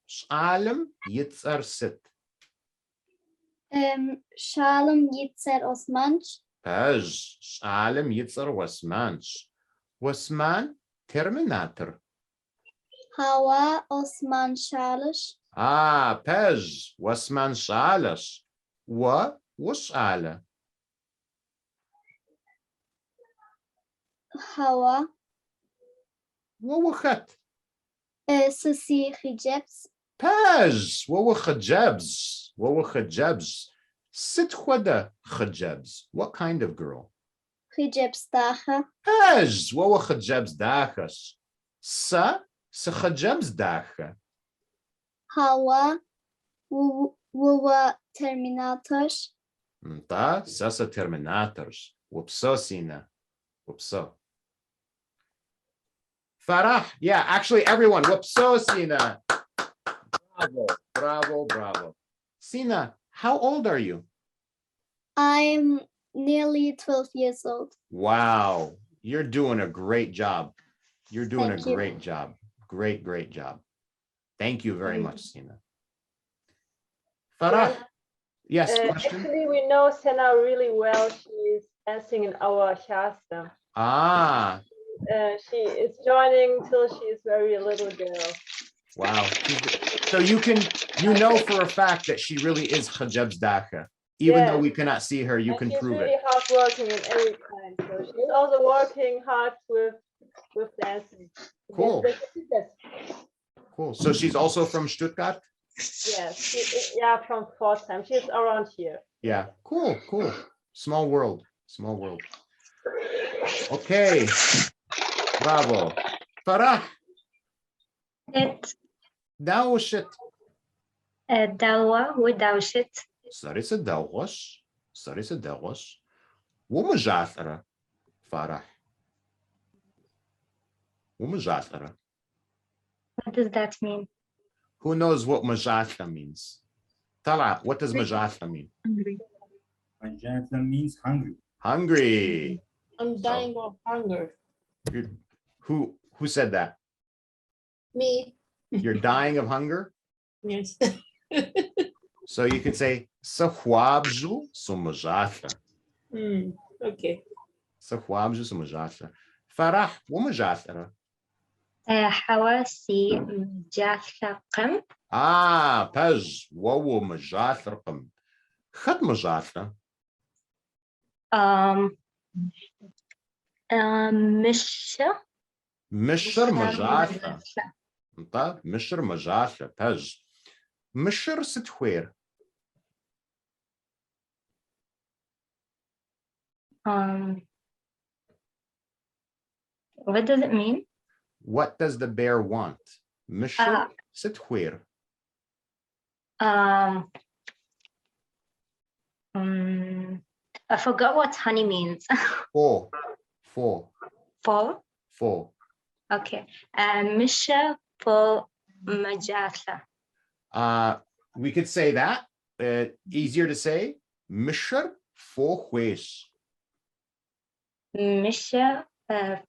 shalem yitzar sit. Shalom Yitser Osmanj. Pej, shalem yitzar wasmanch. Wasman, terminator. Hawa Osman Shalish. Pej, wasman shalash. Washala. Hawa. Wawachat. Sisi Hijabs. Pej, wawachajabs. Wawachajabs. Sit khwada khajabs. What kind of girl? Hijabs Dacha. Pej, wawachajabs dachas. Sa khajabs dacha. Hawa. Wuwa Terminators. Ta sasa terminators. Wupso sina. Wupso. Farah. Yeah, actually everyone. Wupso sina. Bravo, bravo, bravo. Sina, how old are you? I'm nearly 12 years old. Wow, you're doing a great job. You're doing Thank a you. great job. Great, great job. Thank you very much, Sina. Farah. Yes, question? Actually, we know Sena really well. She's dancing in our Shasta. She is joining till she is very little girl. Wow. So you know for a fact that she really is Khajab's Dacha. Even though we cannot see her, you can prove really it. hardworking in every kind. So she's also working hard with dancing. Cool. Yes. Cool. So she's also from Stuttgart? Yes. Yeah, from Pforzheim. She's around here. Yeah. Cool. Cool. Small world. Small world. Okay. Bravo. Farah. It. Dawshit. Dawa ودawshit. Sarisa dawwash. Sarisa dawwash. ومجعثرة. Farah. ومجعثرة. What does that mean? Who knows what majatha means? Tala, what does majatha mean? Hungry. Majatha means hungry. Hungry. I'm dying of hunger. Who said that? Me. You're dying of hunger? Yes. So you could say sahwabju sumajatha. Okay. سخوابجس مجاثرة. فرح ومجاثرة. حواسي مجاثقم. بز وو مجاثرقم. خد مجاثرة. مشر مجاثرة. طيب مشر مجاثرة بز. مشر ستخوير. What does it mean? What does the bear want? مشر ستخوير. I forgot what honey means. Four. Okay. Misha for majatha. We could say that. Easier to say. Mishar for hues. Misha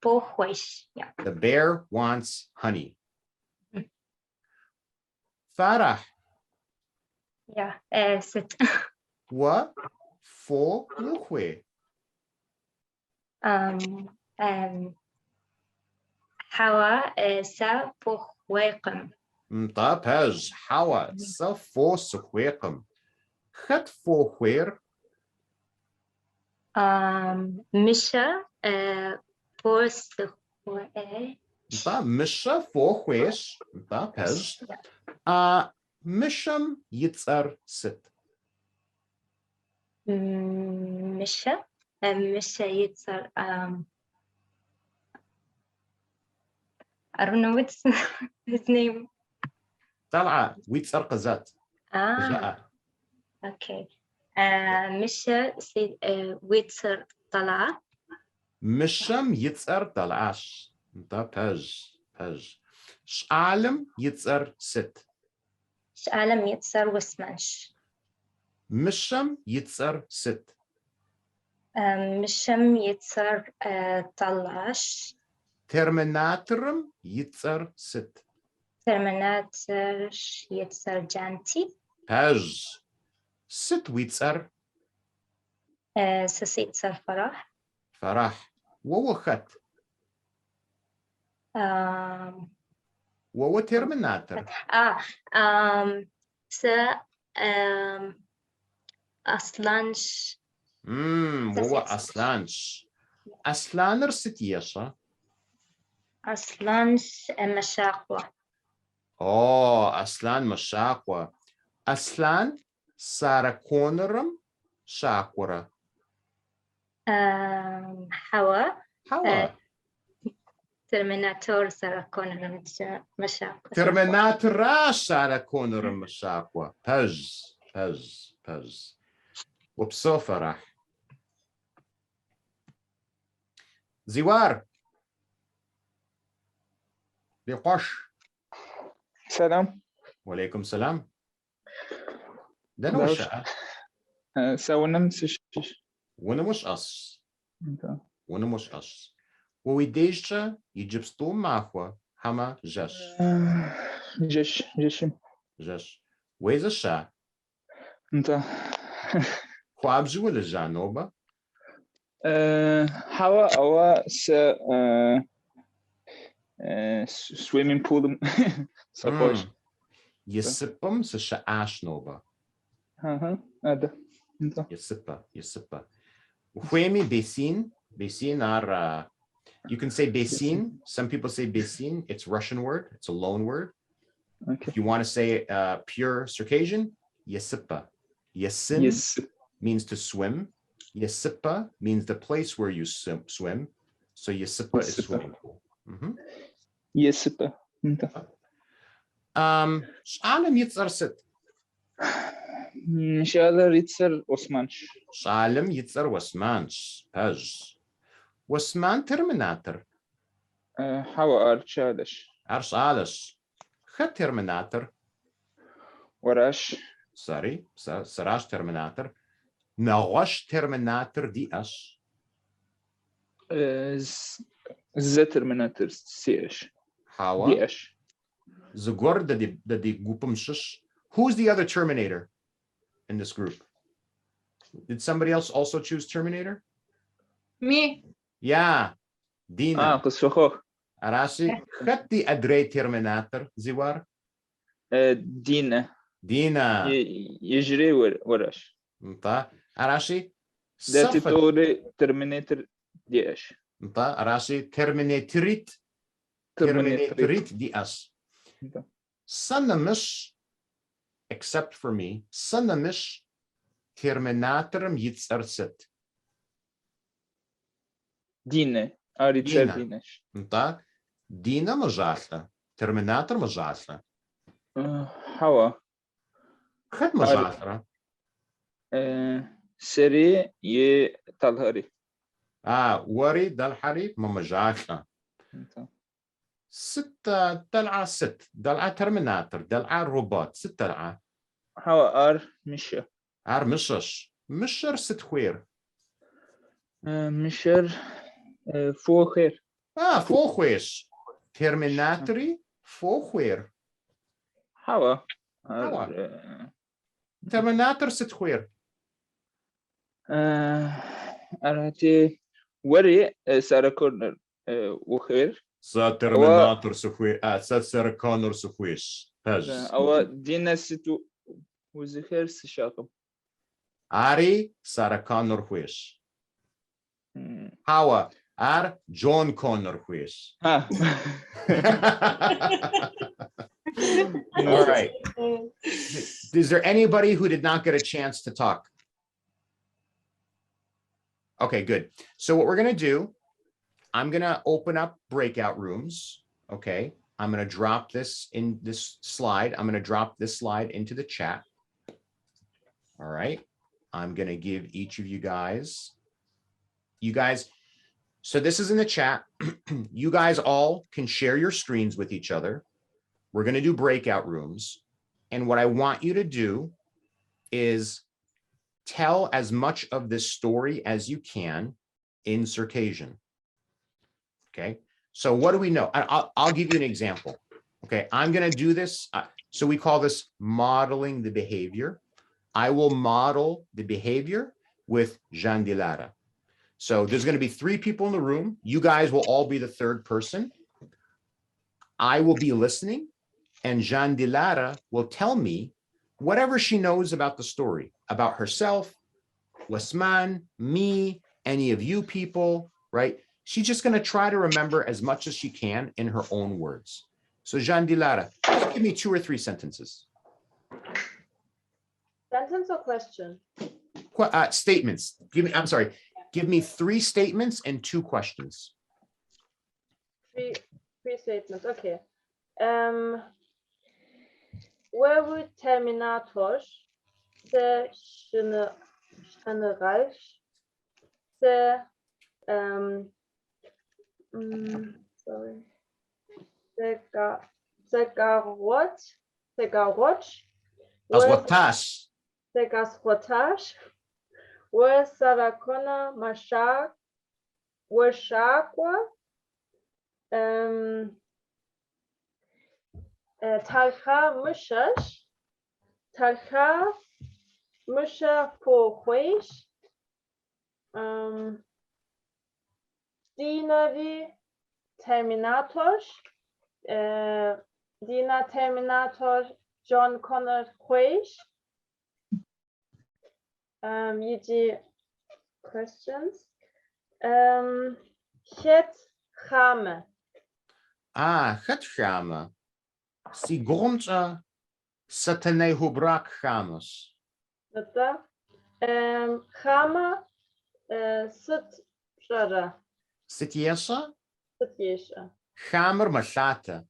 for hues. Yeah. The bear wants honey. Farah. Yeah. Sit. What for hue? Hawa sa for huequm. طب حوا صفو سخويقم. خد فو خوير. Misha for سخوي. طب مشا فو خويش. طب مشم يتصر ست. Misha يتصر. I don't know what's his name. طلعة ويتصر قزات. Okay. مشا ويتصر طلعة. مشم يتصر طلعاش. طب شعالم يتصر ست. شعالم يتصر وسمنش. مشم يتصر ست. مشم يتصر طلعاش. ترميناترم يتصر ست. ترميناتر يتصر جانتي. ست ويتصر. سس يتصر فرح. ووخت. وهو ترميناتر. س أصلانش. وهو أصلانش. أصلانر ستيشة. أصلانش مشاقوة. أصلان مشاقوة. أصلان ساركونرم شاقورة. حوا. ترميناتور ساركونرم مشاقوة. ترميناتور ساركونرم مشاقوة. بز. وبصوف راح. زوار. لقش. سلام. وعليكم السلام. ده وش سوينا مسش. وانا مش قص. ويديشة يجبستو معخوا هما جشم. ويز الشا. انت. خوابجو ولا جانوبا؟ هوا أو swimming pool. ساقوش. يسبم سشا آش نوبا. هذا. يسبا. وخويمي بيسين are you can say besin. Some people say besin. It's Russian word. It's a loan word. Okay. If you want to say pure Circassian, yesipa. Yesin means to swim. Yesipa means the place where you swim. So yesipa is swimming pool. Yesipa. Shalem yitzar sit. Shalem yitzar osmansh. Shalem yitzar osmansh. Paj. Osman terminator. How archadash. Archadash. Khat terminator. Warash. Sorry. Sarash terminator. Nawash terminator di ash. Z terminator siash. Hawa. Di ash. Zagor da di gupum shish. Who's the other terminator in this group? Did somebody else also choose terminator? Me. Yeah, Dina. قصفخوخ. Arashi, خدتي أدري ترميناتر زوار؟ دينا. Dina. يجري ورش. انت Arashi, داتي صفت. توري ترمينيتر ديش. انت Arashi, terminatorit. Terminatorit dias. Sanna mish, except for me, sanna mish terminatorem yitzarsit. دينا. أريتشر Dina. دينش. انت Dina مجالة. Terminator مجالة. حوا. خد مجالة. سري يطلهري. وري دلحري مجالة. ستة دلعة ست. دلعة ترميناتر. دلعة روبوت. ستة دلعة. حوا مشى. مشش. مشر ست خوير. مشر فوخير. فوخويش. ترميناتري فوخوير. حوا. ترميناتر ست خوير. أراتي وري ساركون وخير. سا ترميناتر سخوي سا سيركونر سخويش. أو دينا ستو وزخير سشاقم. Ari Sarah Connor Huish. Hawa Ar John Connor Huish. All right. Is there anybody who did not get a chance to talk? Okay, good. So what we're going to do, I'm going to open up breakout rooms. Okay. I'm going to drop this in this slide. I'm going to drop this slide into the chat. All right. I'm going to give each of you guys, so this is in the chat. You guys all can share your screens with each other. We're going to do breakout rooms. And what I want you to do is tell as much of this story as you can in Circassian. Okay. So what do we know? I'll give you an example. Okay. I'm going to do this. So we call this modeling the behavior. I will model the behavior with Jean Dilara. So there's going to be 3 people in the room. You guys will all be the third person. I will be listening, and Jean Dilara will tell me whatever she knows about the story, about herself, Wasman, me, any of you people, right? She's just going to try to remember as much as she can in her own words. So Jean Dilara, just give me 2 or 3 sentences. Sentence or question? Statements. Give me 3 statements and 2 questions. 3 statements. Okay. Where would terminators se general se sorry se garot Segasrotage, where Sarakona Mashak, where Shakwa, Talha Musha for Huish, Dinavi Terminators, Dina Terminator John Connor Huish. Yiji questions. Het Chame. Het Chame. Si grondja satane hubrak chamus. Chame sit jara. Sit yesha? Sit yesha. Chamer mashata.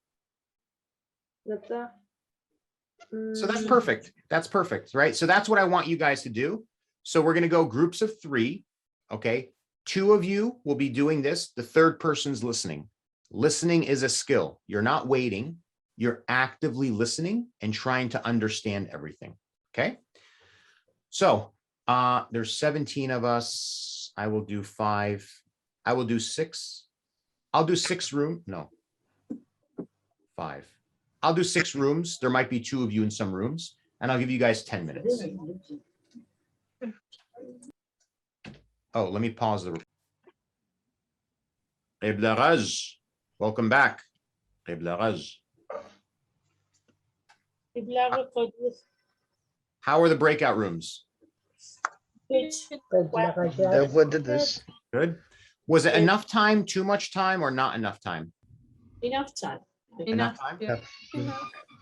So that's perfect. That's perfect, right? So that's what I want you guys to do. So we're going to go groups of 3. Okay. 2 of you will be doing this. The third person's listening. Listening is a skill. You're not waiting. You're actively listening and trying to understand everything. Okay. So there's 17 of us. I will do 5. I will do 6. I'll do 6 room. No, 5. I'll do 6 rooms. There might be 2 of you in some rooms, and I'll give you guys 10 minutes. Oh, let me pause the Qibla Ghaz. Welcome back. Qibla Ghaz. How are the breakout rooms? Good. Was it enough time, too much time, or not enough time? Enough time. Enough time? Yeah.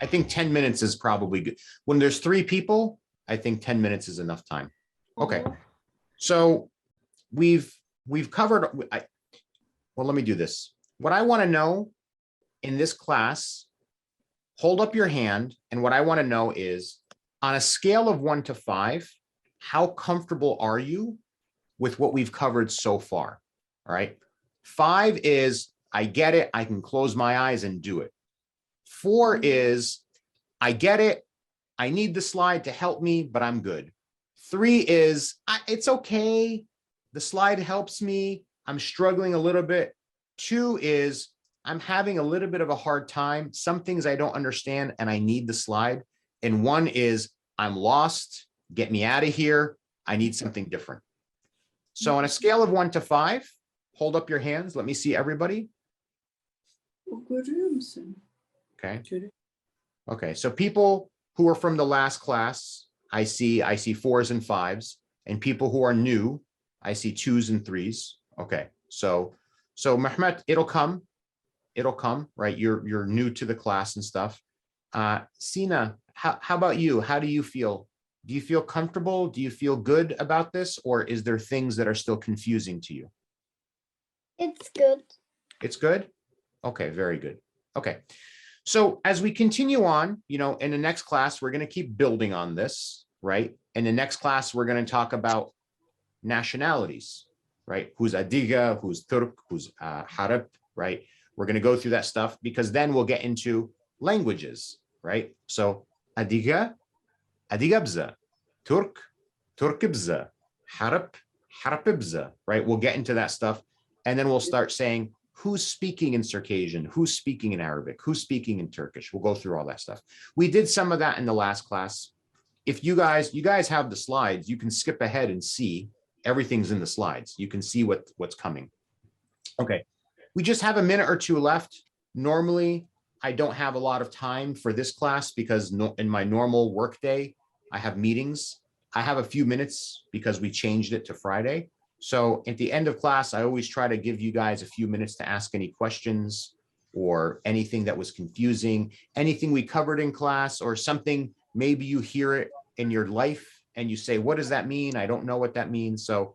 I think 10 minutes is probably good. When there's 3 people, I think 10 minutes is enough time. Okay. So we've covered, well, let me do this. What I want to know in this class, hold up your hand. And what I want to know is, on a scale of 1 to 5, how comfortable are you with what we've covered so far? All right. 5 is, I get it. I can close my eyes and do it. 4 is, I get it. I need the slide to help me, but I'm good. 3 is, it's okay. The slide helps me. I'm struggling a little bit. 2 is, I'm having a little bit of a hard time. Some things I don't understand and I need the slide. And 1 is, I'm lost. Get me out of here. I need something different. So on a scale of 1 to 5, hold up your hands. Let me see everybody. Okay. Okay. So people who are from the last class, I see 4s and 5s, and people who are new, I see 2s and 3s. Okay. So Mehmet, it'll come, right? You're new to the class and stuff. Sina, how about you? How do you feel? Do you feel comfortable? Do you feel good about this? Or is there things that are still confusing to you? It's good. It's good? Okay, very good. Okay. So as we continue on, in the next class, we're going to keep building on this, right? In the next class, we're going to talk about nationalities, right? Who's Adiga, who's Turk, who's Harap, right? We're going to go through that stuff because then we'll get into languages, right? So Adiga, Adigabza, Turk, Turkibza, Harap, Harapibza, right? We'll get into that stuff. And then we'll start saying, who's speaking in Circassian, who's speaking in Arabic, who's speaking in Turkish. We'll go through all that stuff. We did some of that in the last class. If you guys have the slides, you can skip ahead and see everything's in the slides. You can see what's coming. Okay, we just have a minute or 2 left. Normally, I don't have a lot of time for this class because in my normal workday, I have meetings. I have a few minutes because we changed it to Friday. So at the end of class, I always try to give you guys a few minutes to ask any questions or anything that was confusing, anything we covered in class or something, maybe you hear it in your life and you say, what does that mean? I don't know what that means. So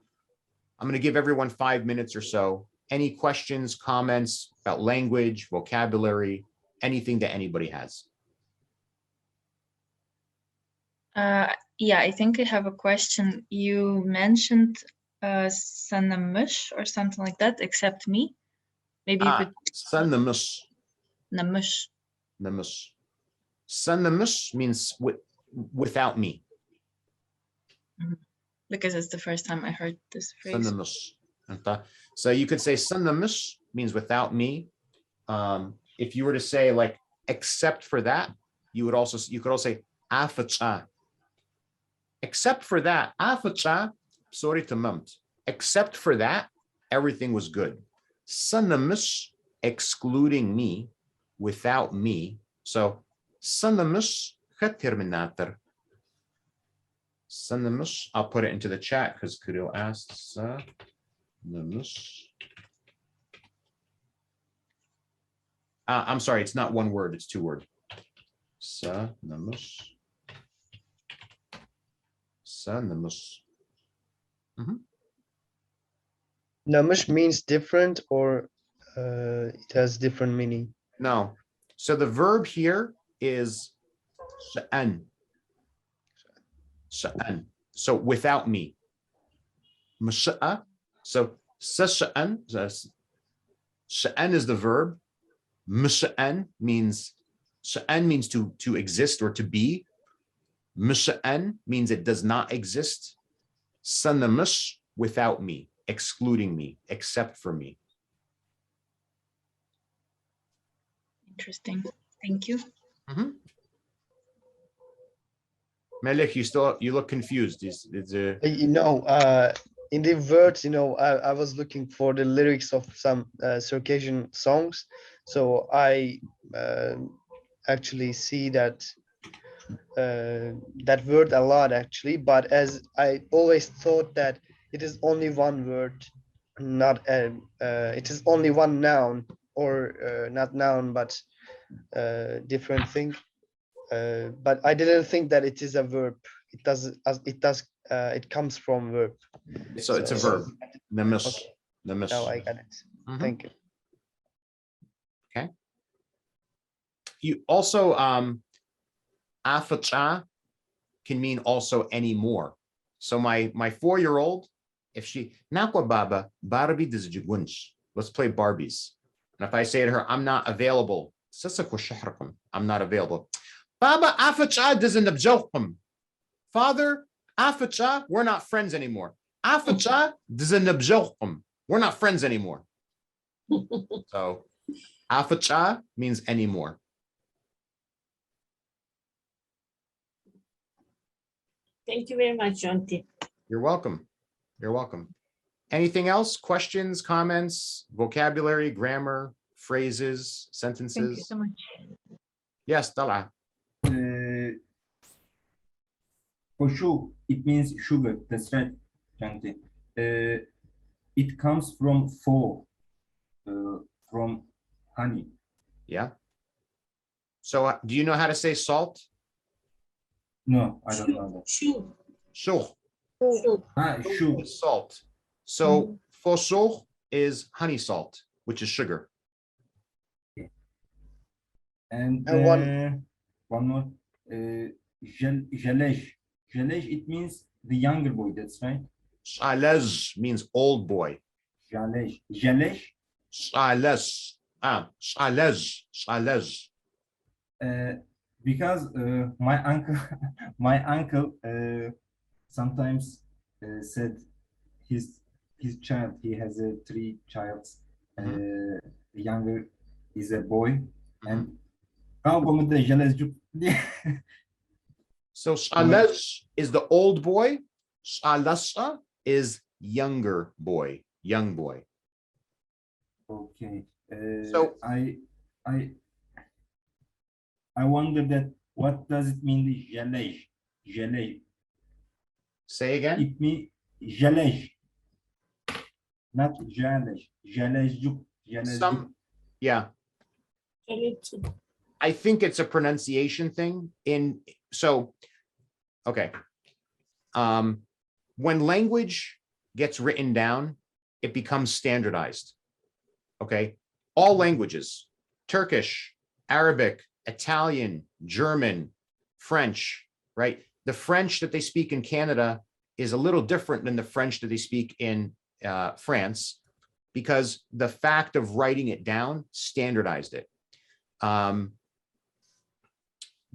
I'm going to give everyone 5 minutes or so. Any questions, comments about language, vocabulary, anything that anybody has? Yeah, I think I have a question. You mentioned Sanamush or something like that, except me. Maybe you could. Sanamush. Namush. Namush. Sanamush means without me. Because it's the first time I heard this phrase. Sanamush. So you could say Sanamush means without me. If you were to say like except for that, you could also say afacha. Except for that, afacha, sorry to mumt. Except for that, everything was good. Sanamush, excluding me, without me. So sanamush khatirminatar. Sanamush, I'll put it into the chat because Kirill asked. Sanamush. I'm sorry, it's not one word, it's 2 words. Sanamush. Sanamush. Namush means different or it has different meaning? No. So the verb here is sha'an. Sha'an. So without me. Masha'a. So sha'an. Sha'an is the verb. Masha'an means to exist or to be. Masha'an means it does not exist. Sanamash, without me, excluding me, except for me. Interesting. Thank you. Melek, you look confused. in the words, I was looking for the lyrics of some Circassian songs. So I actually see that that word a lot actually, but as I always thought that it is only one word, not it is only one noun, or not noun, but different thing. But I didn't think that it is a verb. It comes from verb. So it's a verb. Namus. Okay. Namus. Now I got it. Thank you. Okay. You also afacha can mean also anymore. So my 4-year-old, if she nakwa baba Barbie dizjugunch, let's play Barbies. And if I say to her, I'm not available, I'm not available. Baba afacha dizinabjokkum. Father, afacha, we're not friends anymore. Afacha dizinabjokkum. We're not friends anymore. So afacha means anymore. Thank you very much, Jonty. You're welcome. You're welcome. Anything else? Questions, comments, vocabulary, grammar, phrases, sentences? Thank you so much. Yes, Tala. For sure, it means sugar. That's right, Janti. It comes from from honey. Yeah. So do you know how to say salt? No, I don't know that. Sure. Sure. Sure. Salt. So fosur is honey salt, which is sugar. And one more. Jalej. Jalej, it means the younger boy. That's right. Shalej means old boy. Jalej. Jalej. Shalej. Shalej. Shalej. Because my uncle sometimes said his child, he has 3 childs. The younger is a boy, and so shalej is the old boy. Shalasha is younger boy, young boy. Okay. So I wonder that what does it mean, the jalej? Jalej. Say again. It means jalej, not jalej. Jalej. Some, yeah. I think it's a pronunciation thing. Okay. When language gets written down, it becomes standardized. Okay. All languages, Turkish, Arabic, Italian, German, French, right? The French that they speak in Canada is a little different than the French that they speak in France, because the fact of writing it down standardized it.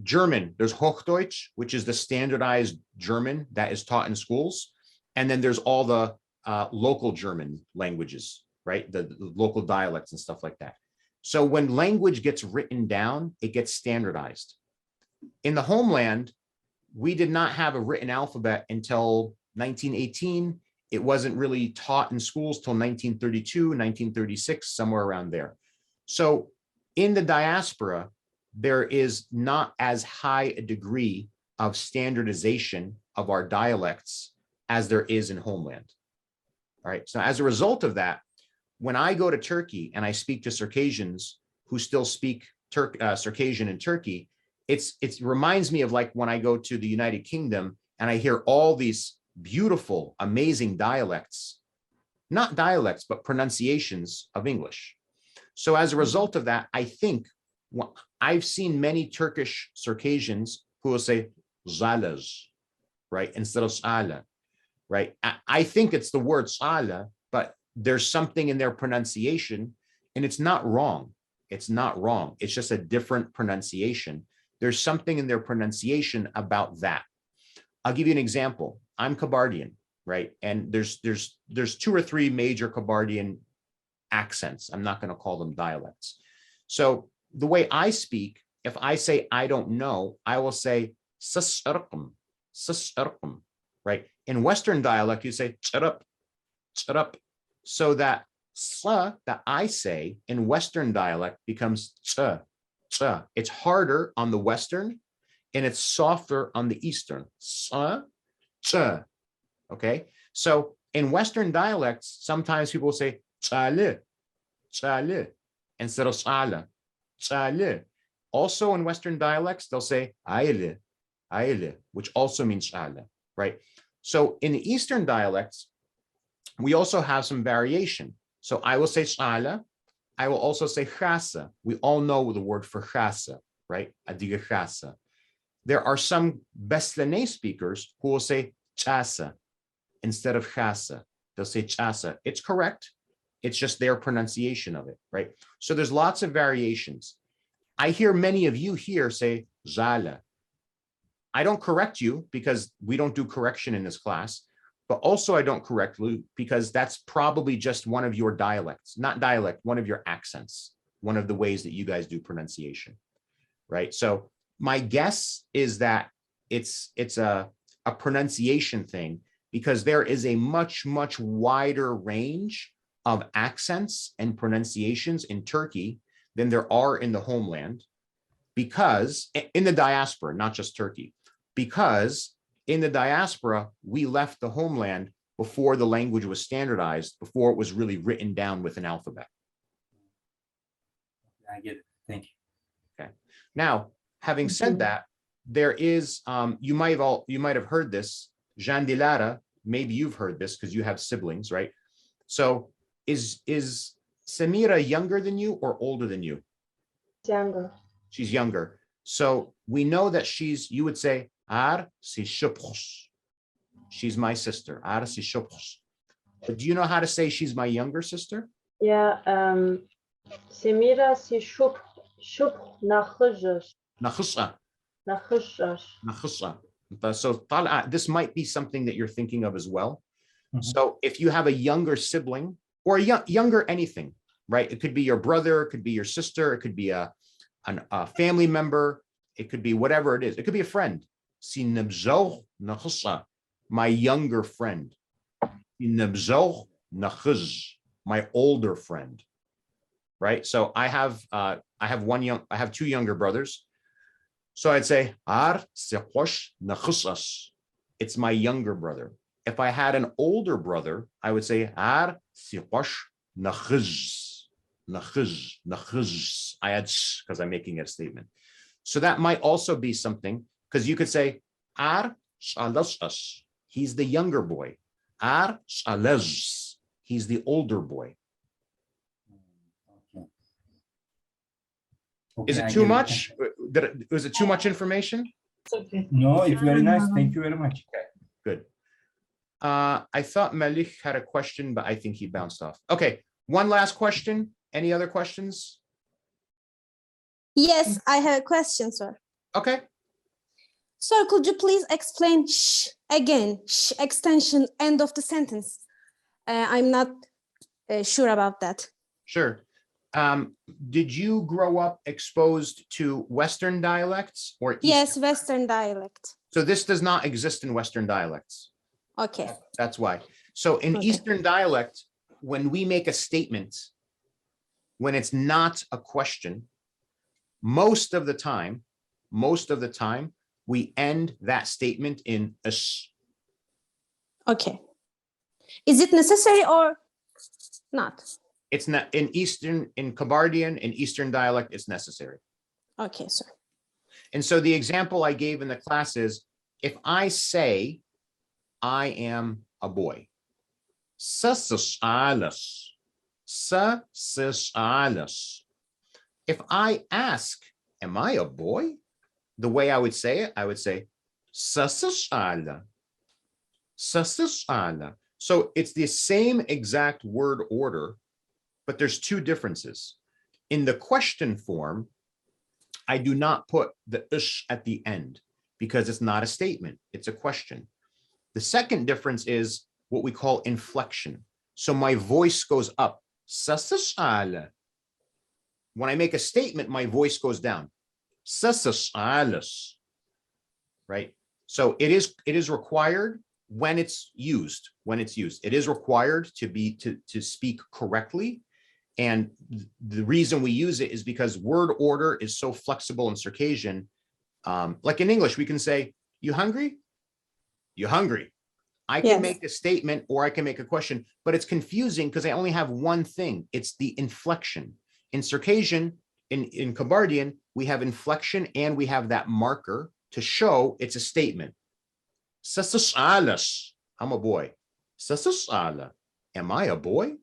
German, there's Hochdeutsch, which is the standardized German that is taught in schools. And then there's all the local German languages, right? The local dialects and stuff like that. So when language gets written down, it gets standardized. In the homeland, we did not have a written alphabet until 1918. It wasn't really taught in schools till 1932, 1936, somewhere around there. So in the diaspora, there is not as high a degree of standardization of our dialects as there is in homeland. All right. So as a result of that, when I go to Turkey and I speak to Circassians who still speak Circassian in Turkey, it reminds me of like when I go to the United Kingdom and I hear all these beautiful, amazing dialects, not dialects, but pronunciations of English. So as a result of that, I think I've seen many Turkish Circassians who will say zalaj, right, instead of sala, right? I think it's the word sala, but there's something in their pronunciation, and it's not wrong. It's not wrong. It's just a different pronunciation. There's something in their pronunciation about that. I'll give you an example. I'm Kabardian, right? And there's 2 or 3 major Kabardian accents. I'm not going to call them dialects. So the way I speak, if I say I don't know, I will say sasarqum, right? In Western dialect, you say charup, Tzarap. So that sa that I say in Western dialect becomes tsa. It's harder on the Western and it's softer on the Eastern. Sa, tsa. Okay. So in Western dialects, sometimes people say tsale, tsale, instead of sala, tsale. Also in Western dialects, they'll say aile, aile, which also means sala, right? So in the Eastern dialects, we also have some variation. So I will say sala. I will also say chasa. We all know the word for chasa, right? Adiga chasa. There are some Bestlane speakers who will say chasa instead of chasa. They'll say chasa. It's correct. It's just their pronunciation of it, right? So there's lots of variations. I hear many of you here say zala. I don't correct you because we don't do correction in this class, but also I don't correct you because that's probably just one of your dialects, not dialect, one of your accents, one of the ways that you guys do pronunciation, right? So my guess is that it's a pronunciation thing because there is a much wider range of accents and pronunciations in Turkey than there are in the homeland, because in the diaspora, not just Turkey, because in the diaspora, we left the homeland before the language was standardized, before it was really written down with an alphabet. I get it. Thank you. Okay. Now, having said that, there is, you might have heard this, Jean Dilara, maybe you've heard this because you have siblings, right? So is Samira younger than you or older than you? Younger. She's younger. So we know that you would say, Ar si shupros. She's my sister. Ar si shupros. But do you know how to say she's my younger sister? Yeah, Semira si shup nachushash. Nachusha. Nachushash. Nachusha. So this might be something that you're thinking of as well. So if you have a younger sibling or younger anything, right? It could be your brother, it could be your sister, it could be a family member, it could be whatever it is. It could be a friend. My younger friend. My older friend. Right? So I have two younger brothers. So I'd say it's my younger brother. If I had an older brother, I would say I add because I'm making a statement. So that might also be something, because you could say he's the younger boy. He's the older boy. Okay, Is it too much? Was it too much information? Okay. No, it's very nice. Thank you very much. Okay, good. I thought Malik had a question, but I think he bounced off. Okay, one last question. Any other questions? Yes, I have a question, sir. Okay. Sir, could you please explain sh again, sh extension, end of the sentence? I'm not sure about that. Sure. Did you grow up exposed to Western dialects or Eastern? Yes, Western dialect. So this does not exist in Western dialects. Okay. That's why. So in Eastern dialect, when we make a statement, when it's not a question, most of the time, we end that statement in "-s". Okay. Is it necessary or not? It's not in Kabardian, in Eastern dialect, it's necessary. Okay, sir. And so the example I gave in the class is, if I say, I am a boy. If I ask, am I a boy? The way I would say it, I would say, So it's the same exact word order, but there's two differences. In the question form, I do not put the ish at the end because it's not a statement, it's a question. The second difference is what we call inflection. So my voice goes up. When I make a statement, my voice goes down. Right? So it is required when it's used. It is required to speak correctly. And the reason we use it is because word order is so flexible in Circassian. Like in English, we can say, you hungry? You hungry? I can make a statement or I can make a question, but it's confusing because I only have one thing. It's the inflection. In Circassian, in Kabardian, we have inflection and we have that marker to show it's a statement. I'm a boy. Am I a boy?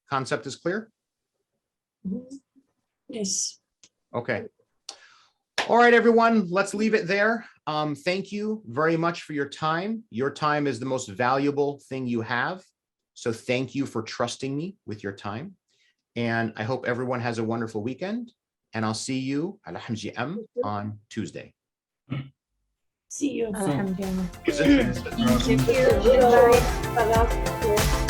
Concept is clear? Yes. Okay. All right, everyone, let's leave it there. Thank you very much for your time. Your time is the most valuable thing you have. So thank you for trusting me with your time. And I hope everyone has a wonderful weekend. And I'll see you on Tuesday. See you. Thank you.